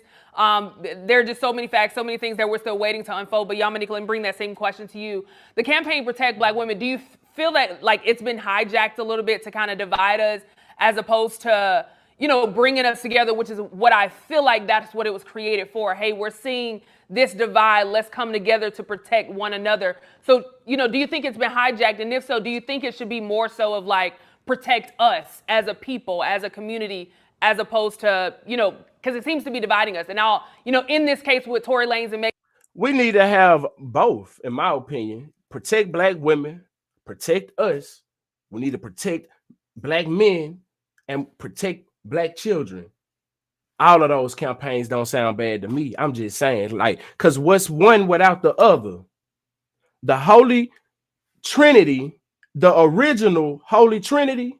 There are just so many facts, so many things that we're still waiting to unfold. But Yamanika, let me bring that same question to you. The campaign Protect Black Women, do you feel that like it's been hijacked a little bit to kind of divide us, as opposed to, you know, bringing us together, which is what I feel like that's what it was created for. Hey, we're seeing this divide. Let's come together to protect one another. So, you know, do you think it's been hijacked? And if so, do you think it should be more so of like protect us as a people, as a community, as opposed to, you know, because it seems to be dividing us. And now, you know, in this case with Tory Lanez and Megan, we need to have both, in my opinion. Protect Black women, protect us. We need to protect Black men and protect Black children. All of those campaigns don't sound bad to me. I'm just saying, like, because what's one without the other? The Holy Trinity, the original Holy Trinity.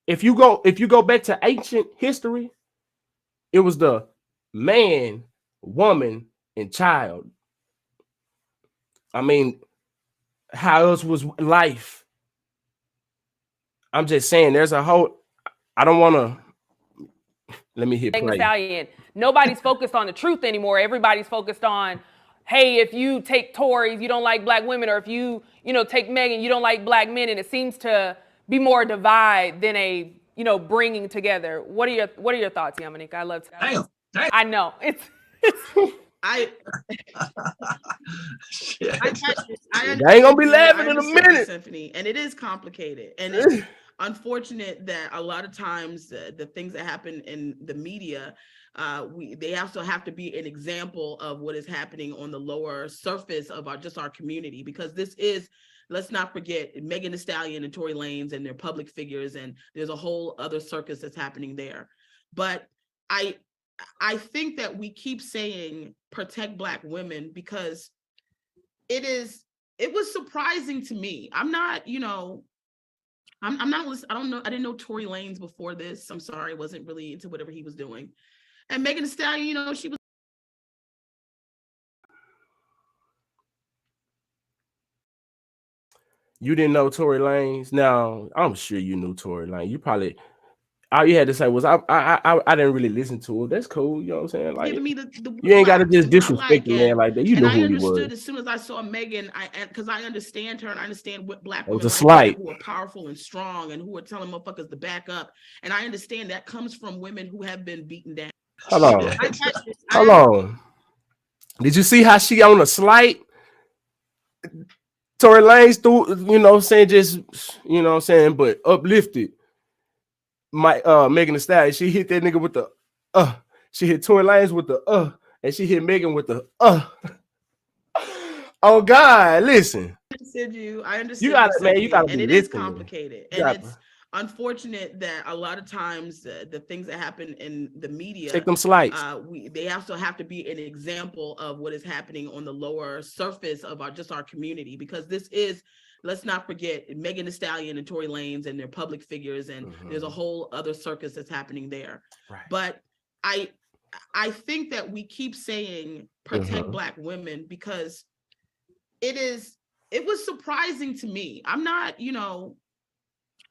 If you go back to ancient history, it was the man, woman, and child. I mean, how else was life? I'm just saying, there's a whole. I don't want to. Let me hit play. Stallion. Nobody's focused on the truth anymore. Everybody's focused on, hey, if you take Tories, you don't like Black women, or if you take Megan, you don't like Black men, and it seems to be more divide than a, you know, bringing together. What are your thoughts, Yamanika? I love to. Damn. I know it's. I ain't gonna be laughing in a minute. Symphony, and it is complicated, and it's unfortunate that a lot of times the things that happen in the media, they also have to be an example of what is happening on the lower surface of our community, because this is. Let's not forget Megan Thee Stallion and Tory Lanez and their public figures, and there's a whole other circus that's happening there. But I think that we keep saying protect Black women because it was surprising to me. I'm not, you know, I'm not listening. I don't know. I didn't know Tory Lanez before this. I'm sorry. I wasn't really into whatever he was doing. And Megan Thee Stallion, you know, she was. You didn't know Tory Lanez? Now, I'm sure you knew Tory Lanez. You probably, all you had to say was, I didn't really listen to it. That's cool. You know what I'm saying? Like, Giving me the you ain't got to just and what I disrespect the man like that. You and know I who he understood was. as soon as I saw Megan, because I understand her and I understand what black It was women a like slight. that, who are powerful and strong and who are telling motherfuckers to back up. And I understand that comes from women who have been beaten down. Hold on. Hold on. Did you see how she on a slight? Tory Lanez threw, you know what I'm saying, just, you know what I'm saying, but uplifted. Megan Thee Stallion, she hit that nigga with the she hit Tory Lanez with the and she hit Megan with the Oh God, listen. I understood you. I understood You gotta, you, man, you gotta and be it is listening. complicated. And it's unfortunate that a lot of times the things that happen in the media, take them slides. They also have to be an example of what is happening on the lower surface of our community, because this is, let's not forget, Megan Thee Stallion and Tory Lanez and their public figures, and there's a whole other circus that's happening there. Right. But I think that we keep saying protect Black women because it was surprising to me. I'm not, you know,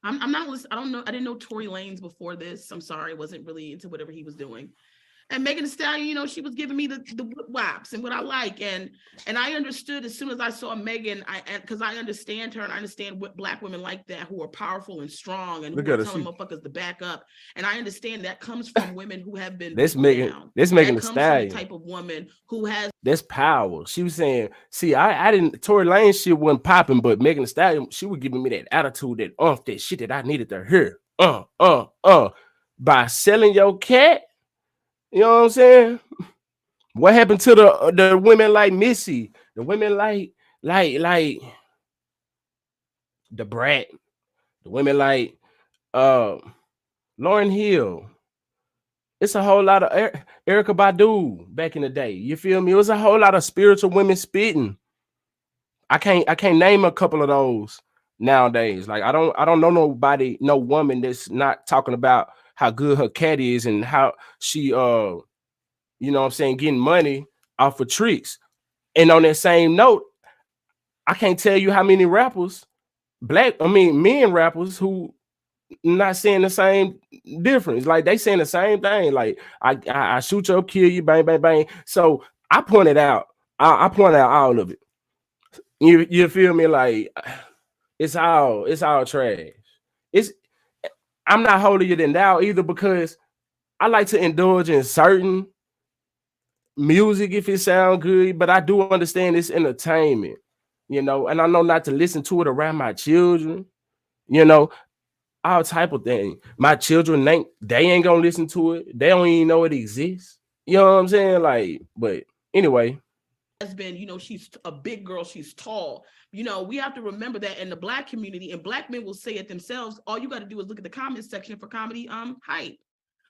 I'm not listening. I don't know. I didn't know Tory Lanez before this. I'm sorry. I wasn't really into whatever he was doing. And Megan Thee Stallion, you know, she was giving me the whaps and what I like. And I understood as soon as I saw Megan, because I understand her and I understand what Black women like that, who are powerful and strong and who are telling motherfuckers to back up. And I understand that comes from women who have been beaten down. That's Megan Thee That comes Stallion. from the type of woman who has. That's power. She was saying, see, I didn't, Tory Lanez shit wasn't popping, but Megan Thee Stallion, she was giving me that attitude, that shit that I needed to hear. By selling your cat. You know what I'm saying? What happened to the women like Missy? The women like the Brat. The women like Lauryn Hill. It's a whole lot of Erykah Badu back in the day. You feel me? It was a whole lot of spiritual women spitting. I can't name a couple of those nowadays. Like I don't know nobody, no woman that's not talking about how good her cat is and how she you know what I'm saying, getting money off of tricks. And on that same note, I can't tell you how many rappers, men rappers who not saying the same difference. Like they saying the same thing. Like I shoot you, kill you, bang, bang, bang. So I pointed out, I pointed out all of it. You feel me? Like it's all trash. I'm not holier than thou either, because I like to indulge in certain music if it sounds good, but I do understand it's entertainment, you know, and I know not to listen to it around my children, you know, all type of thing. My children they ain't gonna listen to it. They don't even know it exists. You know what I'm saying? Like, but anyway. Has been, you know, she's a big girl, she's tall. You know, we have to remember that in the Black community, and Black men will say it themselves. All you got to do is look at the comment section for comedy hype.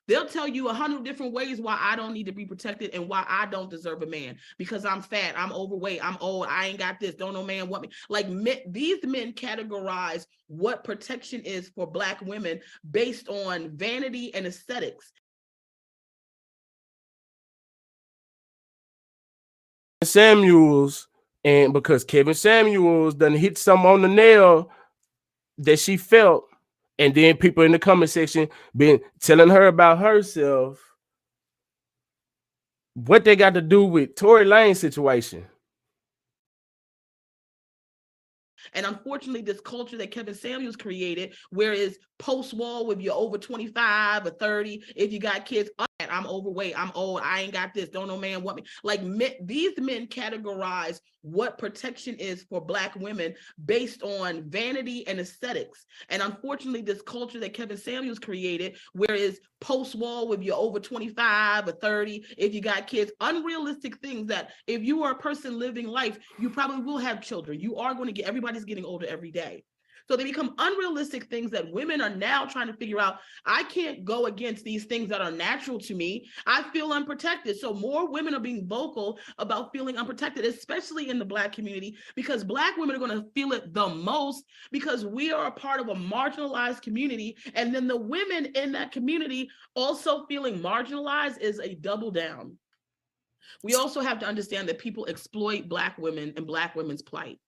They'll tell you 100 different ways why I don't need to be protected and why I don't deserve a man, because I'm fat, I'm overweight, I'm old, I ain't got this, don't no man want me. Like these men categorize what protection is for Black women based on vanity and aesthetics. Samuels, and because Kevin Samuels done hit some on the nail that she felt, and then people in the comment section been telling her about herself. What they got to do with Tory Lanez situation? And unfortunately, this culture that Kevin Samuels created, whereas post-war, if you're over 25 or 30, if you got kids, I'm overweight, I'm old, I ain't got this, don't no man want me. Like these men categorize what protection is for Black women based on vanity and aesthetics. And unfortunately, this culture that Kevin Samuels created, whereas post-war, if you're over 25 or 30, if you got kids, unrealistic things that if you are a person living life, you probably will have children. You are going to get, everybody's getting older every day. So they become unrealistic things that women are now trying to figure out. I can't go against these things that are natural to me. I feel unprotected. So more women are being vocal about feeling unprotected, especially in the Black community, because Black women are going to feel it the most because we are a part of a marginalized community. And then the women in that community also feeling marginalized is a double down. We also have to understand that people exploit Black women and Black women's plight.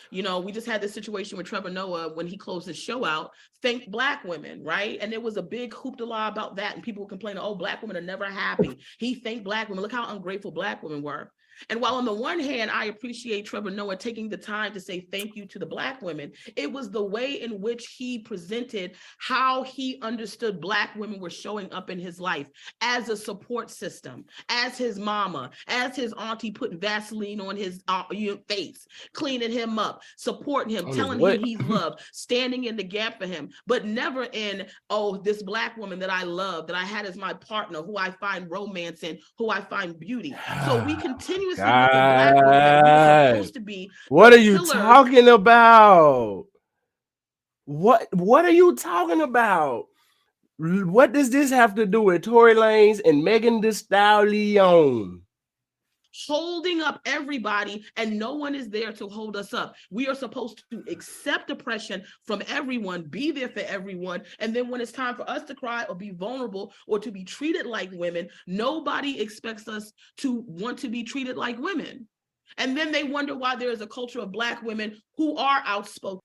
You know, we just had this situation with Trevor Noah when he closed his show out, thank Black women, right? And there was a big hoopla about that. And people were complaining, oh, Black women are never happy. He thanked Black women. Look how ungrateful Black women were. And while on the one hand, I appreciate Trevor Noah taking the time to say thank you to the Black women, it was the way in which he presented how he understood Black women were showing up in his life as a support system, as his mama, as his auntie putting Vaseline on his face, cleaning him up, supporting him, telling him he's loved, standing in the gap for him, but never in, oh, this Black woman that I love, that I had as my partner, who I find romance in, who I find beauty. So we continue Black women that we were supposed to be. What are you talking about? What are you talking about? What does this have to do with Tory Lanez and Megan Thee Stallion? Holding up everybody, and no one is there to hold us up. We are supposed to accept oppression from everyone, be there for everyone, and then when it's time for us to cry or be vulnerable or to be treated like women, nobody expects us to want to be treated like women. And then they wonder why there is a culture of Black women who are outspoken,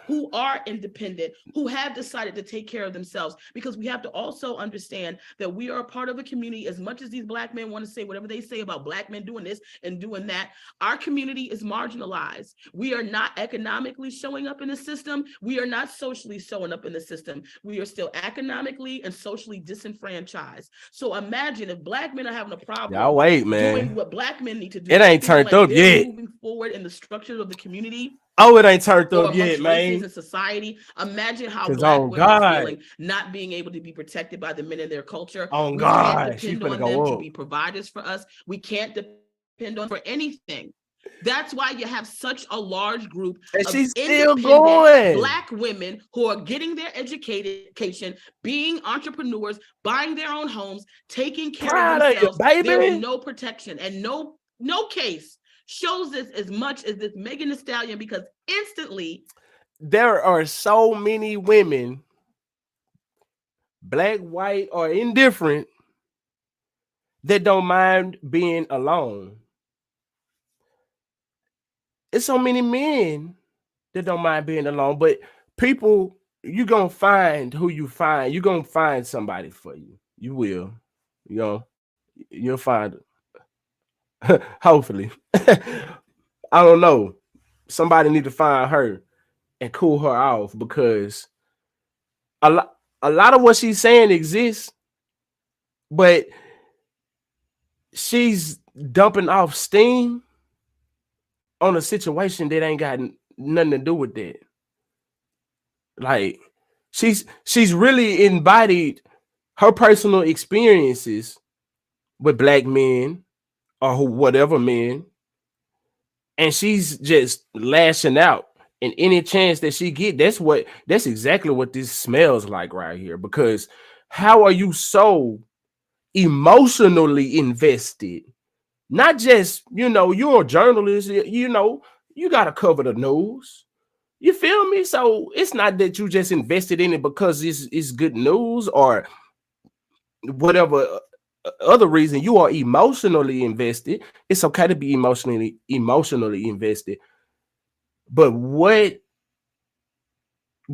who are independent, who have decided to take care of themselves, because we have to also understand that we are a part of a community. As much as these Black men want to say whatever they say about Black men doing this and doing that, our community is marginalized. We are not economically showing up in the system. We are not socially showing up in the system. We are still economically and socially disenfranchised. So imagine if Black men are having a problem doing what Black men need to do. It ain't turned up yet. Moving forward in the structures of the community. Oh, it ain't turned up yet, man. In society, imagine how Black women are feeling, not being able to be protected by the men in their culture. Oh, we God, can't depend on them to be providers for us. We can't depend on for anything. That's why you have such a large group of independent Black women who are getting their education, being entrepreneurs, buying their own homes, taking care of themselves. There is no protection, and no case shows this as much as this Megan Thee Stallion, because instantly there are so many women, Black, white, or indifferent, that don't mind being alone. It's so many men that don't mind being alone, but people, you're gonna find who you find. You're gonna find somebody for you. You will. You'll find it. Hopefully. I don't know. Somebody need to find her and cool her off, because a lot of what she's saying exists, but she's dumping off steam on a situation that ain't got nothing to do with that. Like, she's really embodied her personal experiences with Black men or whatever men, and she's just lashing out in any chance that she get. That's exactly what this smells like right here. Because how are you so emotionally invested? Not just, you're a journalist, you got to cover the news. You feel me? So it's not that you just invested in it because it's good news or whatever other reason. You are emotionally invested. It's okay to be emotionally invested. But why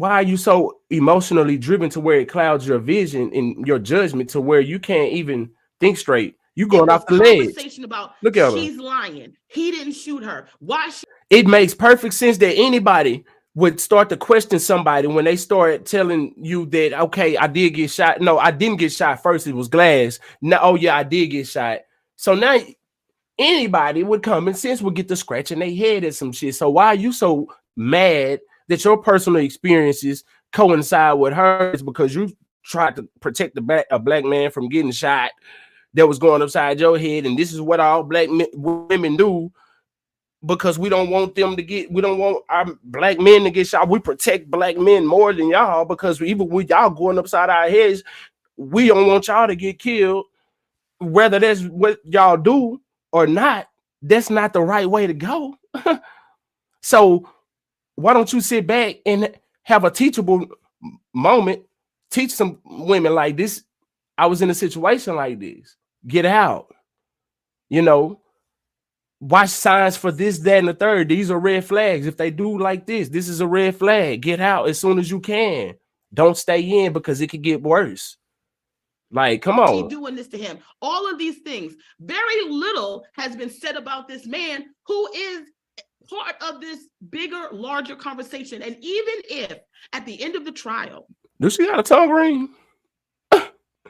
are you so emotionally driven to where it clouds your vision and your judgment to where you can't even think straight? You going off the ledge. Conversation about look at she's lying. He didn't shoot her. Why? It makes perfect sense that anybody would start to question somebody when they start telling you that, okay, I did get shot. No, I didn't get shot first. It was glass. No, oh yeah, I did get shot. So now anybody with common sense would get to scratching their head at some shit. So why are you so mad that your personal experiences coincide with hers because you tried to protect a Black man from getting shot that was going upside your head, and this is what all black women do, because we don't want them to get, we don't want our black men to get shot. We protect black men more than y'all, because even with y'all going upside our heads, we don't want y'all to get killed. Whether that's what y'all do or not, that's not the right way to go. So why don't you sit back and have a teachable moment, teach some women like this, I was in a situation like this, get out, you know, watch signs for this, that, and the third. These are red flags. If they do like this is a red flag. Get out as soon as you can. Don't stay in, because it could get worse. Like, come on. Doing this to him. All of these things. Very little has been said about this man who is part of this bigger, larger conversation. And even if at the end of the trial, does she got a tongue ring?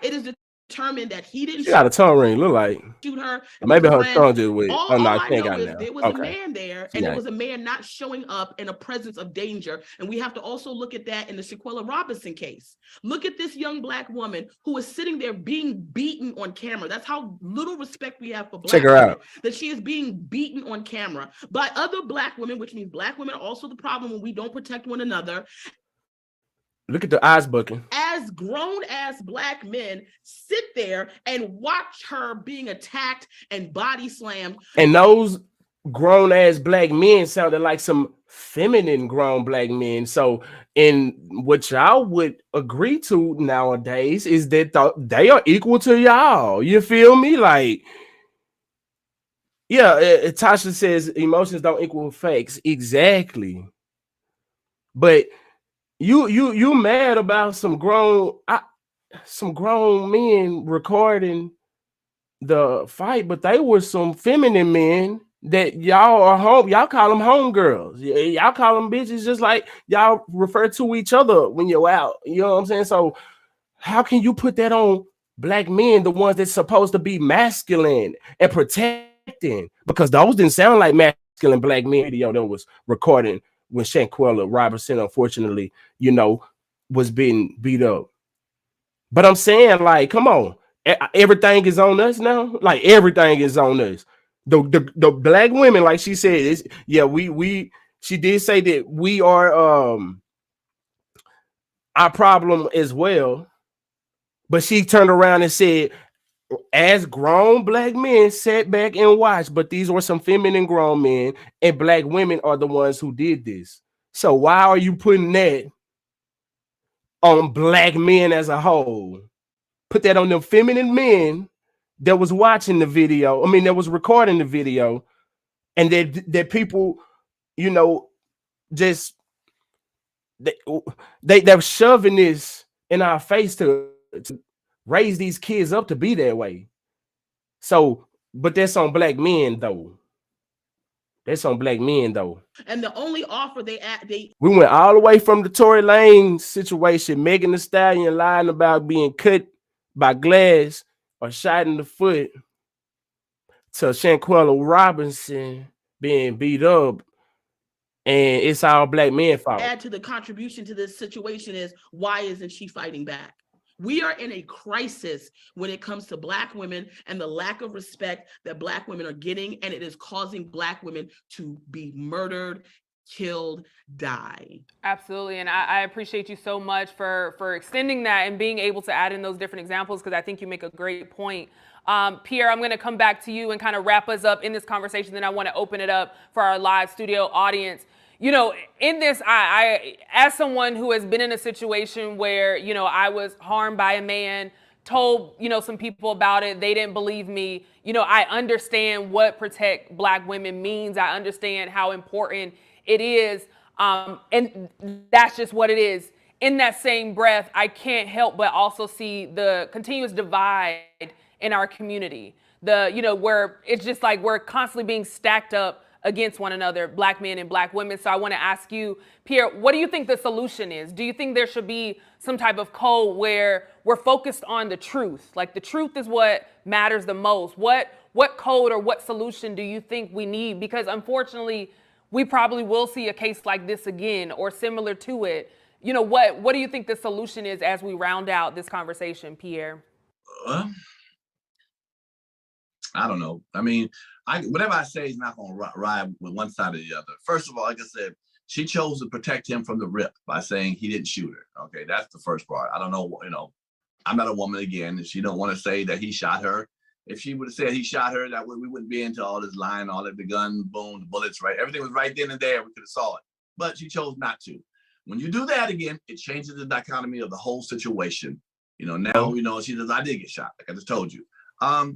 It is determined that he didn't. She got a tongue ring. Look like shoot her. Maybe her tongue just weird. All I know is there was a man there, and it was a man not showing up in a presence of danger. And we have to also look at that in the Shaquilla Robinson case. Look at this young black woman who is sitting there being beaten on camera. That's how little respect we have for black women. Check her out. That she is being beaten on camera by other black women, which means black women are also the problem when we don't protect one another. Look at the eyes bucking. As grown-ass black men sit there and watch her being attacked and body slammed. And those grown-ass black men sounded like some feminine grown black men. So, in what y'all would agree to nowadays is that they are equal to y'all. You feel me? Like, yeah, Tasha says emotions don't equal facts. Exactly. But you mad about some grown men recording the fight, but they were some feminine men that y'all call them homegirls. Y'all call them bitches, just like y'all refer to each other when you're out. You know what I'm saying? So how can you put that on black men, the ones that's supposed to be masculine and protecting? Because those didn't sound like masculine black men. Video that was recording when Shaquilla Robinson, unfortunately, you know, was being beat up. But I'm saying, like, come on, everything is on us now. Like, everything is on us. The black women, like she said, is she did say that we are our problem as well. But she turned around and said, as grown black men sat back and watched, but these were some feminine grown men, and black women are the ones who did this. So why are you putting that on black men as a whole? Put that on them feminine men that was watching the video. I mean, that was recording the video, and that people, you know, just they're shoving this in our face to raise these kids up to be that way. So, but that's on black men though. That's on black men though. And the only offer we went all the way from the Tory Lanez situation, Megan Thee Stallion lying about being cut by glass or shot in the foot, to Shaquilla Robinson being beat up, and it's all black men fault. Add to the contribution to this situation is, why isn't she fighting back? We are in a crisis when it comes to black women and the lack of respect that black women are getting, and it is causing black women to be murdered, killed, die. Absolutely. And I appreciate you so much for extending that and being able to add in those different examples, because I think you make a great point. Pierre, I'm going to come back to you and kind of wrap us up in this conversation. Then I want to open it up for our live studio audience. You know, in this, I as someone who has been in a situation where, you know, I was harmed by a man, told, you know, some people about it, they didn't believe me. You know, I understand what protect black women means. I understand how important it is. And that's just what it is. In that same breath, I can't help but also see the continuous divide in our community. You know, where it's just like we're constantly being stacked up against one another, black men and black women. So I want to ask you, Pierre, what do you think the solution is? Do you think there should be some type of code where we're focused on the truth? Like, the truth is what matters the most. What code or what solution do you think we need? Because unfortunately, we probably will see a case like this again or similar to it. You know, what do you think the solution is as we round out this conversation, Pierre? I don't know. I mean, whatever I say is not going to ride with one side or the other. First of all, like I said, she chose to protect him from the rip by saying he didn't shoot her. Okay, that's the first part. I don't know, I'm not a woman again. If she don't want to say that he shot her, if she would have said he shot her, that we wouldn't be into all this lying, all of the gun, boom, the bullets, right? Everything was right then and there. We could have saw it, but she chose not to. When you do that again, it changes the dichotomy of the whole situation. Now, she says, I did get shot, like I just told you. I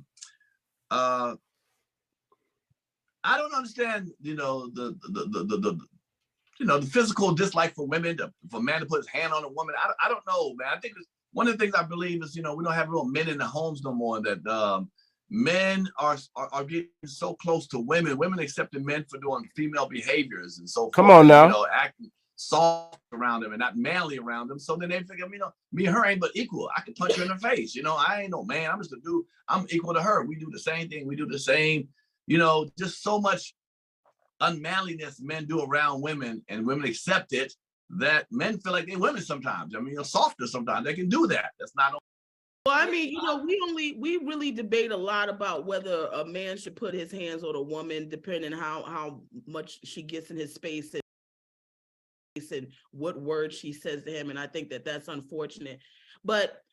don't understand, the physical dislike for women, for a man to put his hand on a woman. I don't know, man. I think one of the things I believe is, we don't have real men in the homes no more, that men are getting so close to women. Women accepting men for doing female behaviors and so forth. Come on now. Acting soft around them and not manly around them. So then they figure, me and her ain't but equal. I can punch her in the face. I ain't no man. I'm just a dude. I'm equal to her. We do the same thing. We do the same, just so much unmanliness men do around women, and women accept it, that men feel like they're women sometimes. Softer sometimes. They can do that. That's not. Well, I mean, we really debate a lot about whether a man should put his hands on a woman, depending how much she gets in his space and what words she says to him. And I think that that's unfortunate. But,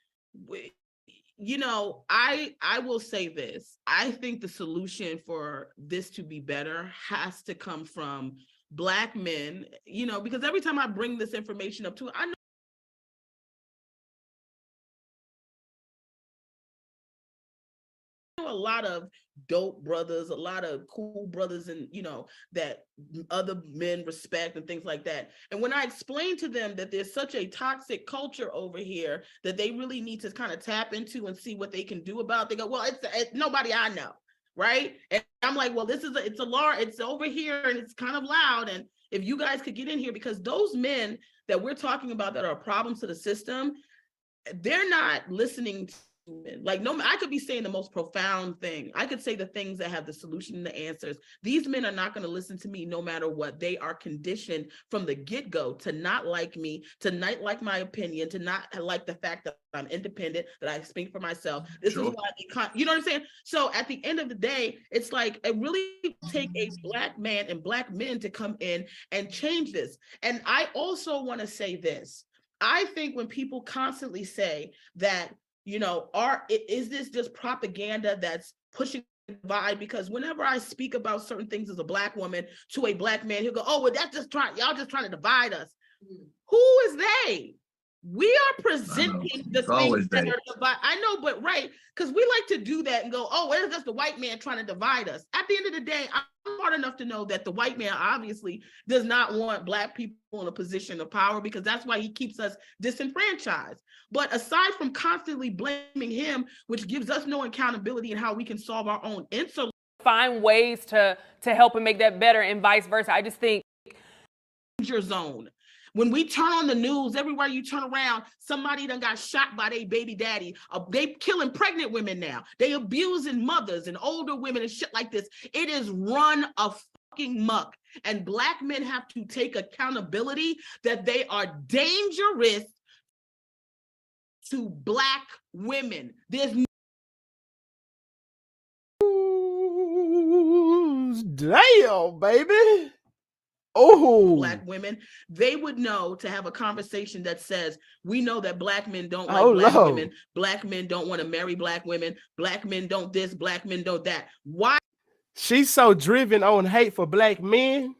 I will say this. I think the solution for this to be better has to come from Black men, because every time I bring this information up to, I know a lot of dope brothers, a lot of cool brothers, and that other men respect and things like that. And when I explain to them that there's such a toxic culture over here that they really need to kind of tap into and see what they can do about it, they go, well, it's nobody I know, right? And I'm like, well, it's over here and it's kind of loud, and if you guys could get in here, because those men that we're talking about that are problems to the system, they're not listening to men. Like, no, I could be saying the most profound thing. I could say the things that have the solution and the answers. These men are not going to listen to me no matter what. They are conditioned from the get-go to not like me, to not like my opinion, to not like the fact that I'm independent, that I speak for myself. This is why you know what I'm saying? So at the end of the day, it's like it really take a Black man and Black men to come in and change this. And I also want to say this. I think when people constantly say that, is this just propaganda that's pushing the divide? Because whenever I speak about certain things as a Black woman to a Black man, he'll go, oh, well, y'all just trying to divide us. Who is they? We are presenting the things that are divided. I know, but right, because we like to do that and go, oh, well, it's just the white man trying to divide us. At the end of the day, I'm smart enough to know that the white man obviously does not want Black people in a position of power, because that's why he keeps us disenfranchised. But aside from constantly blaming him, which gives us no accountability in how we can solve our own insular, find ways to help and make that better, and vice versa. I just think danger zone. When we turn on the news, everywhere you turn around, somebody done got shot by their baby daddy. They killing pregnant women now. They abusing mothers and older women and shit like this. It is run a fucking muck. And Black men have to take accountability that they are dangerous to Black women. There's damn, baby. Oh, Black women, they would know to have a conversation that says, we know that Black men don't like Black women. Black men don't want to marry Black women. Black men don't this, Black men don't that. Why? She's so driven on hate for Black men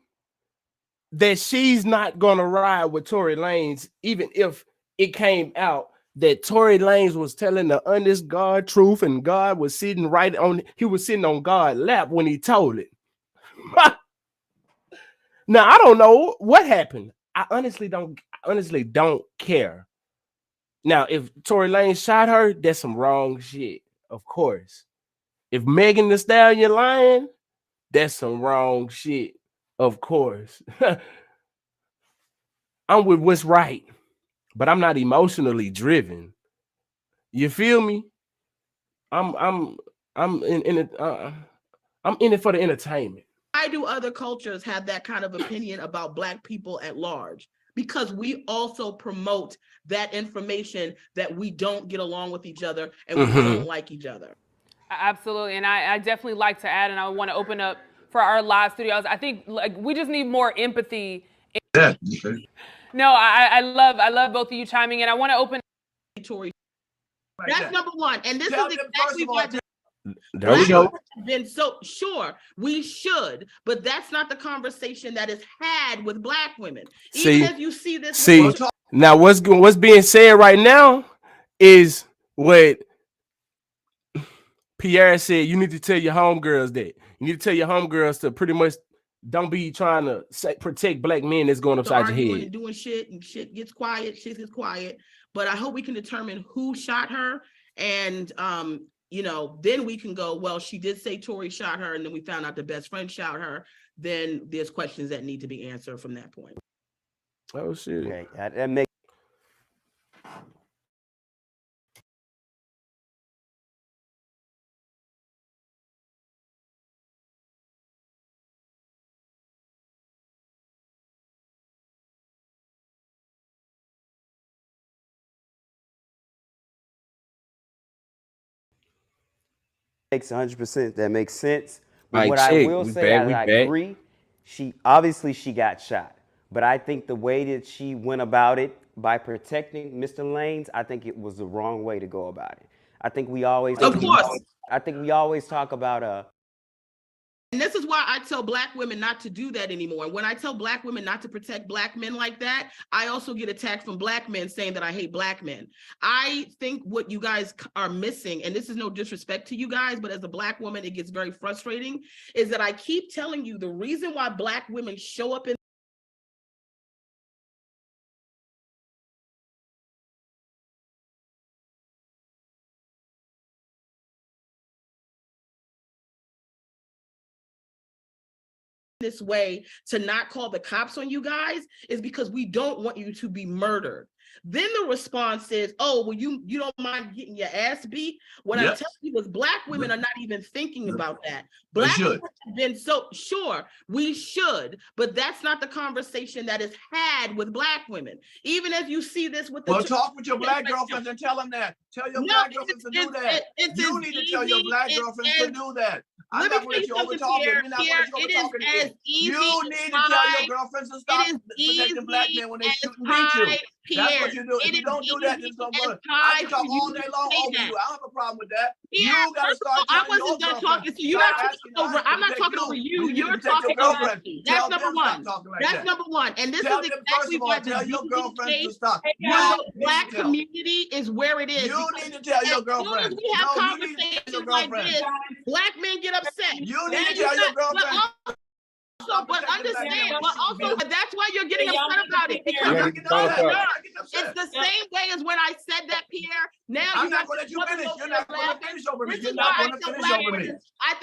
that she's not going to ride with Tory Lanez, even if it came out that Tory Lanez was telling the honest God truth, and God was sitting on God's lap when he told it. Now, I don't know what happened. I honestly don't care. Now, if Tory Lanez shot her, that's some wrong shit, of course. If Megan Thee Stallion lying, that's some wrong shit, of course. I'm with what's right, but I'm not emotionally driven. You feel me? I'm in it. I'm in it for the entertainment. Why do other cultures have that kind of opinion about Black people at large? Because we also promote that information that we don't get along with each other and we don't like each other. Absolutely, and I definitely like to add, and I want to open up for our live studios. I think like we just need more empathy. Yeah. No, I love both of you chiming in. I want to open. Tory. That's number one, and this Tell is them, exactly first of all, what there we go. been so sure we should, but that's not the conversation that is had with Black women. Even as you see this. Now what's being said right now is what Pierre said. You need to tell your homegirls that. You need to tell your homegirls to pretty much don't be trying to protect Black men that's going upside your head. And doing shit, and shit gets quiet, but I hope we can determine who shot her, and you know, then we can go, well, she did say Tory shot her, and then we found out the best friend shot her. Then there's questions that need to be answered from that point. Oh shit. Okay, that makes makes 100%. That makes sense. But what I will say, I agree. She got shot, but I think the way that she went about it by protecting Mr. Lanez, I think it was the wrong way to go about it. I think we always, talk about And this is why I tell Black women not to do that anymore. When I tell Black women not to protect Black men like that, I also get attacked from Black men saying that I hate Black men. I think what you guys are missing, and this is no disrespect to you guys, but as a Black woman, it gets very frustrating, is that I keep telling you the reason why Black women show up in this way to not call the cops on you guys is because we don't want you to be murdered. Then the response is, oh, well, you don't mind getting your ass beat? What I'm telling you is Black women are not even thinking about that. Black women have been so sure we should, but that's not the conversation that is had with Black women. Even as you see this with the talk with your Black girlfriends and tell them that. Tell your Black girlfriends to do that. You need to tell your Black girlfriends to do that. I'm not going to let you overtalk it. You're not going to overtalk it again. You need to tell your girlfriends to stop protecting Black men when they shoot and beat you. That's what you do. If you don't do that, it's going to go. I can talk all day long over you. I don't have a problem with that. You got to start telling your girlfriend. I wasn't done talking to you. You're not talking over. I'm not talking over you. You're talking over me. That's number one. That's number one. And this is exactly what tell your girlfriends to stop. Your Black community is where it is. You need to tell your girlfriend. As soon as we have conversations like this, Black men get upset. You need to tell your girlfriend. But understand, but that's why you're getting upset about it. Because it's the same way as when I said that, Pierre. Now I'm not going to let you finish. You're not going to finish over me. You're not going to finish over me.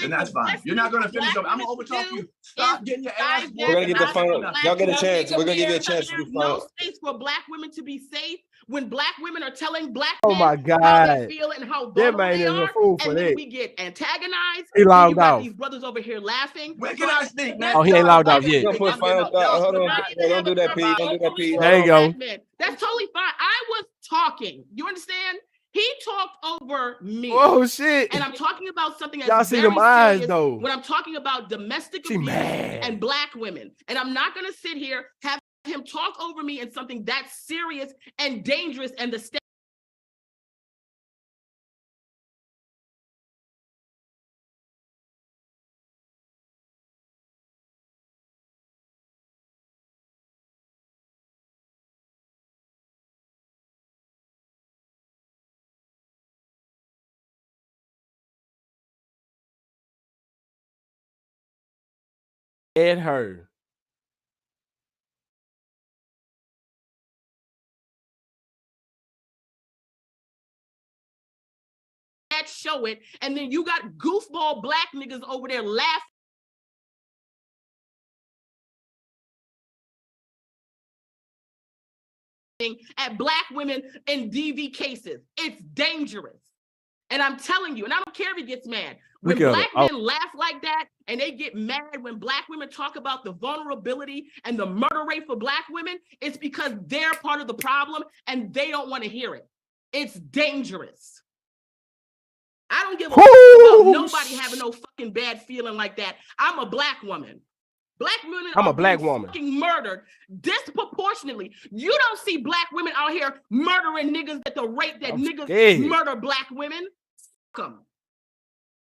And that's fine. You're not going to finish over me. I'm going to overtalk you. Stop getting your ass. We're going to get the final. Y'all get a chance. We're going to give you a chance to do final. No space for Black women to be safe when Black women are telling Black men how they feel and how vulnerable they are, and then we get antagonized. He logged off. These brothers over here laughing. Where can I speak, man? Oh, he ain't logged off yet. Put final thought. Hold on. Don't do that, Pete. Don't do that, Pete. There you go. That's totally fine. I was talking. You understand? He talked over me. Oh shit! And I'm talking about something that's y'all see them eyes though. When I'm talking about domestic abuse and Black women, and I'm not going to sit here have him talk over me in something that's serious and dangerous, and the state. At her. Show it, and then you got goofball Black niggas over there laughing at Black women in DV cases. It's dangerous. And I'm telling you, and I don't care if he gets mad. When Black men laugh like that, and they get mad when Black women talk about the vulnerability and the murder rate for Black women, it's because they're part of the problem and they don't want to hear it. It's dangerous. I don't give a fuck about nobody having no fucking bad feeling like that. I'm a black woman. Black women I'm a black woman. Fucking murdered disproportionately. You don't see black women out here murdering niggas at the rate that niggas murder black women. Fuck them.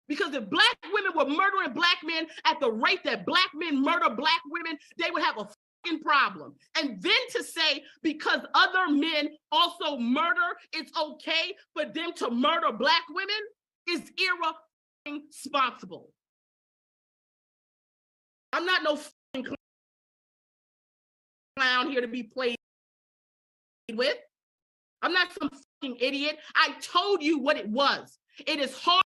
Because if black women were murdering black men at the rate that black men murder black women, they would have a fucking problem. And then to say because other men also murder, it's okay for them to murder black women is irresponsible. I'm not no fucking clown here to be played with. I'm not some fucking idiot. I told you what it was. It is hard.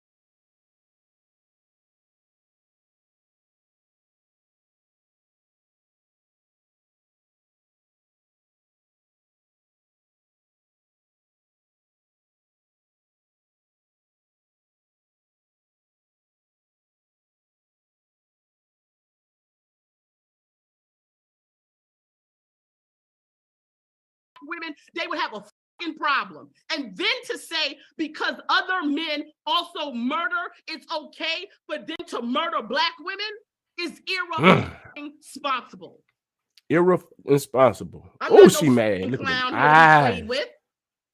Women, they would have a fucking problem. And then to say because other men also murder, it's okay for them to murder black women is irresponsible. Irresponsible. Oh, she mad. Look at the eyes.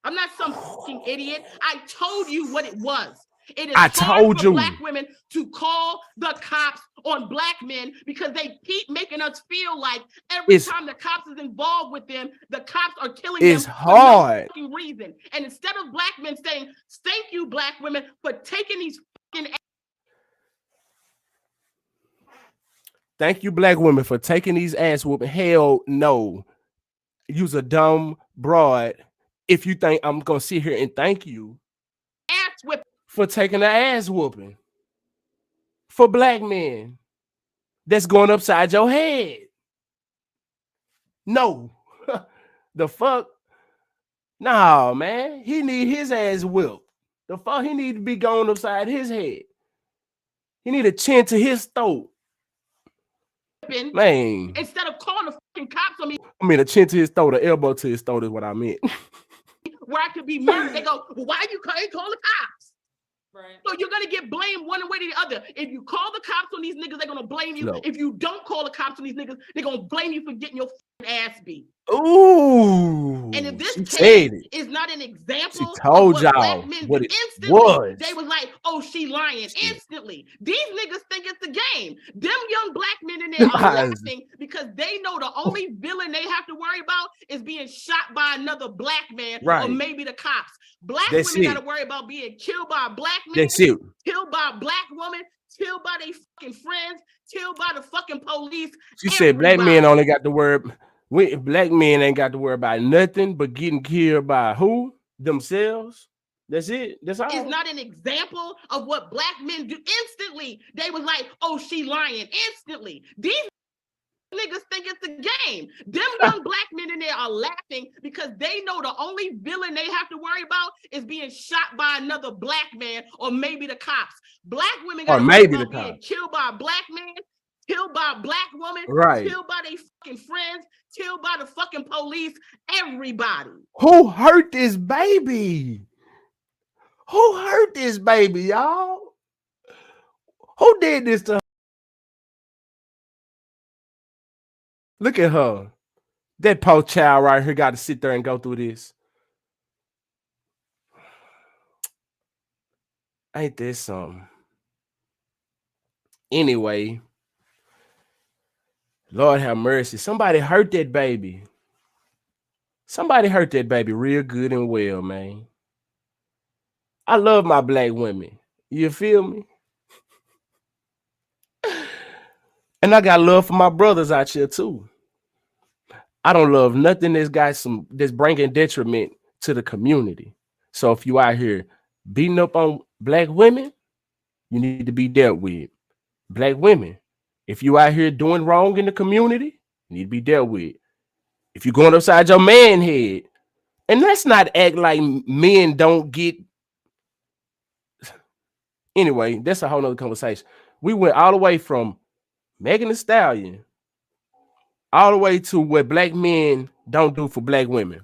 I'm not some fucking idiot. I told you what it was. It is hard for black women to call the cops on black men because they keep making us feel like every time the cops is involved with them, the cops are killing them for no fucking reason. And instead of black men saying, thank you, black women, for taking these fucking thank you, black women, for taking these ass whooping. Hell no. You's a dumb broad if you think I'm gonna sit here and thank you ass whipping for taking the ass whooping for black men that's going upside your head. No. The fuck? Nah, man. He need his ass whipped. The fuck? He need to be going upside his head. He need a chin to his throat. Man. Instead of calling the fucking cops on me. I mean, a chin to his throat, an elbow to his throat is what I meant. Where I could be murdered. They go, well, why you can't call the cops? Right. So you're going to get blamed one way or the other. If you call the cops on these niggas, they're going to blame you. No. If you don't call the cops on these niggas, they're going to blame you for getting your ass beat. Ooh. And if this case is not an example of what black men what do was. They was like, oh, she lying instantly. These niggas think it's the game. Them young black men in there are laughing because they know the only villain they have to worry about is being shot by another black man or maybe the cops. Black women got to worry about being killed by a black man, killed by a black woman, killed by their fucking friends, killed by the fucking police. She said black men only got to worry. Black men ain't got to worry about nothing but getting killed by who? Themselves. That's it. That's all. It's not an example of what black men do. Instantly, they was like, oh, she lying. Instantly. These niggas think it's the game. Them young black men in there are laughing because they know the only villain they have to worry about is being shot by another black man or maybe the cops. Black women got to worry about being killed by a black man, killed by a black woman, killed by their fucking friends, killed by the fucking police, everybody. Who hurt this baby? Who hurt this baby, y'all? Who did this to her? Look at her. That poor child right here got to sit there and go through this. Ain't this something? Anyway, Lord have mercy. Somebody hurt that baby. Somebody hurt that baby real good and well, man. I love my black women. You feel me? And I got love for my brothers out here too. I don't love nothing that's bringing detriment to the community. So if you out here beating up on black women, you need to be dealt with. Black women, if you out here doing wrong in the community, you need to be dealt with. If you're going upside your man head, and let's not act like men don't get. Anyway, that's a whole nother conversation. We went all the way from Megan Thee Stallion all the way to what black men don't do for black women.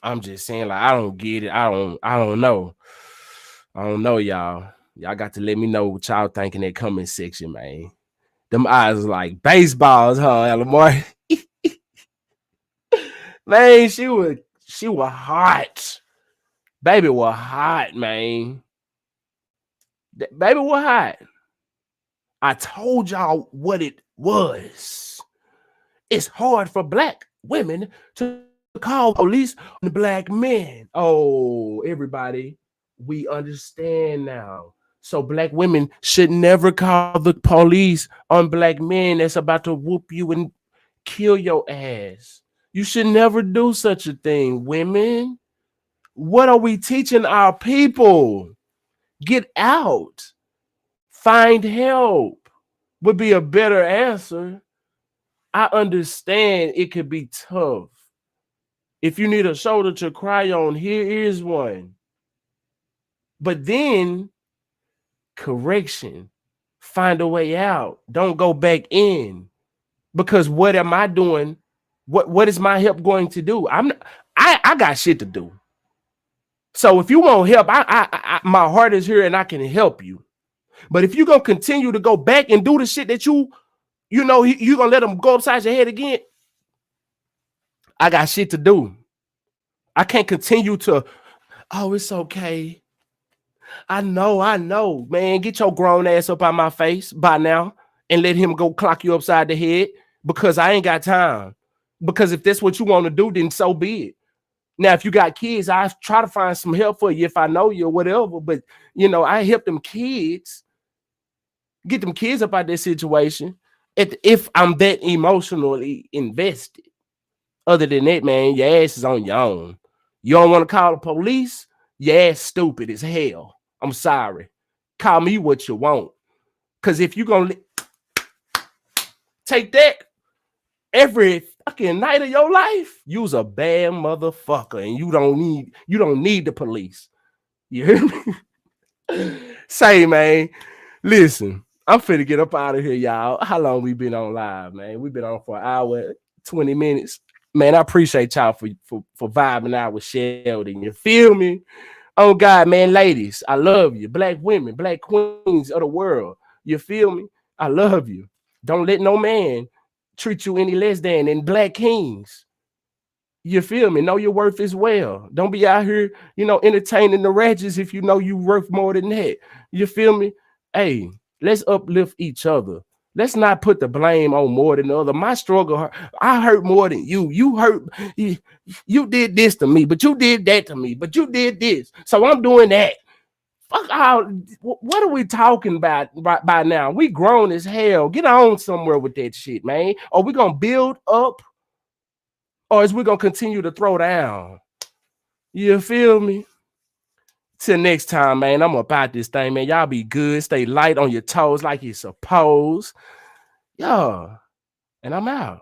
I'm just saying, like, I don't get it. I don't know. I don't know, y'all. Y'all got to let me know what y'all think in that comment section, man. Them eyes like baseballs, huh, Lamar? Man, she was hot. Baby was hot, man. Baby was hot. I told y'all what it was. It's hard for black women to call police on black men. Oh, everybody, we understand now. So black women should never call the police on black men that's about to whoop you and kill your ass. You should never do such a thing, women. What are we teaching our people? Get out. Find help would be a better answer. I understand it could be tough. If you need a shoulder to cry on, here is one. But then correction, find a way out. Don't go back in. Because what am I doing? What is my help going to do? I got shit to do. So if you want help, I my heart is here and I can help you. But if you're gonna continue to go back and do the shit that you know you're gonna let them go upside your head again, I got shit to do. I can't continue to, oh, it's okay. I know, man. Get your grown ass up out my face by now and let him go clock you upside the head because I ain't got time. Because if that's what you want to do, then so be it. Now, if you got kids, I try to find some help for you if I know you or whatever. But, you know, I help them kids, get them kids up out of that situation if I'm that emotionally invested. Other than that, man, your ass is on your own. You don't want to call the police? Your ass stupid as hell. I'm sorry. Call me what you want. Because if you're going to take that every fucking night of your life, you's a bad motherfucker and you don't need the police. You hear me? Say, man, listen, I'm finna get up out of here, y'all. How long we been on live, man? We've been on for an hour, 20 minutes. Man, I appreciate y'all for vibing out with Sheldon. You feel me? Oh God, man, ladies, I love you. Black women, black queens of the world. You feel me? I love you. Don't let no man treat you any less than black kings. You feel me? Know your worth as well. Don't be out here, you know, entertaining the ratchets if you know you worth more than that. You feel me? Hey, let's uplift each other. Let's not put the blame on more than the other. My struggle, I hurt more than you. You hurt, you did this to me, but you did that to me, but you did this. So I'm doing that. Fuck out. What are we talking about by now? We grown as hell. Get on somewhere with that shit, man. Are we gonna build up? Or is we gonna continue to throw down? You feel me? Till next time, man. I'm about this thing, man. Y'all be good. Stay light on your toes like you're supposed. Yeah. And I'm out.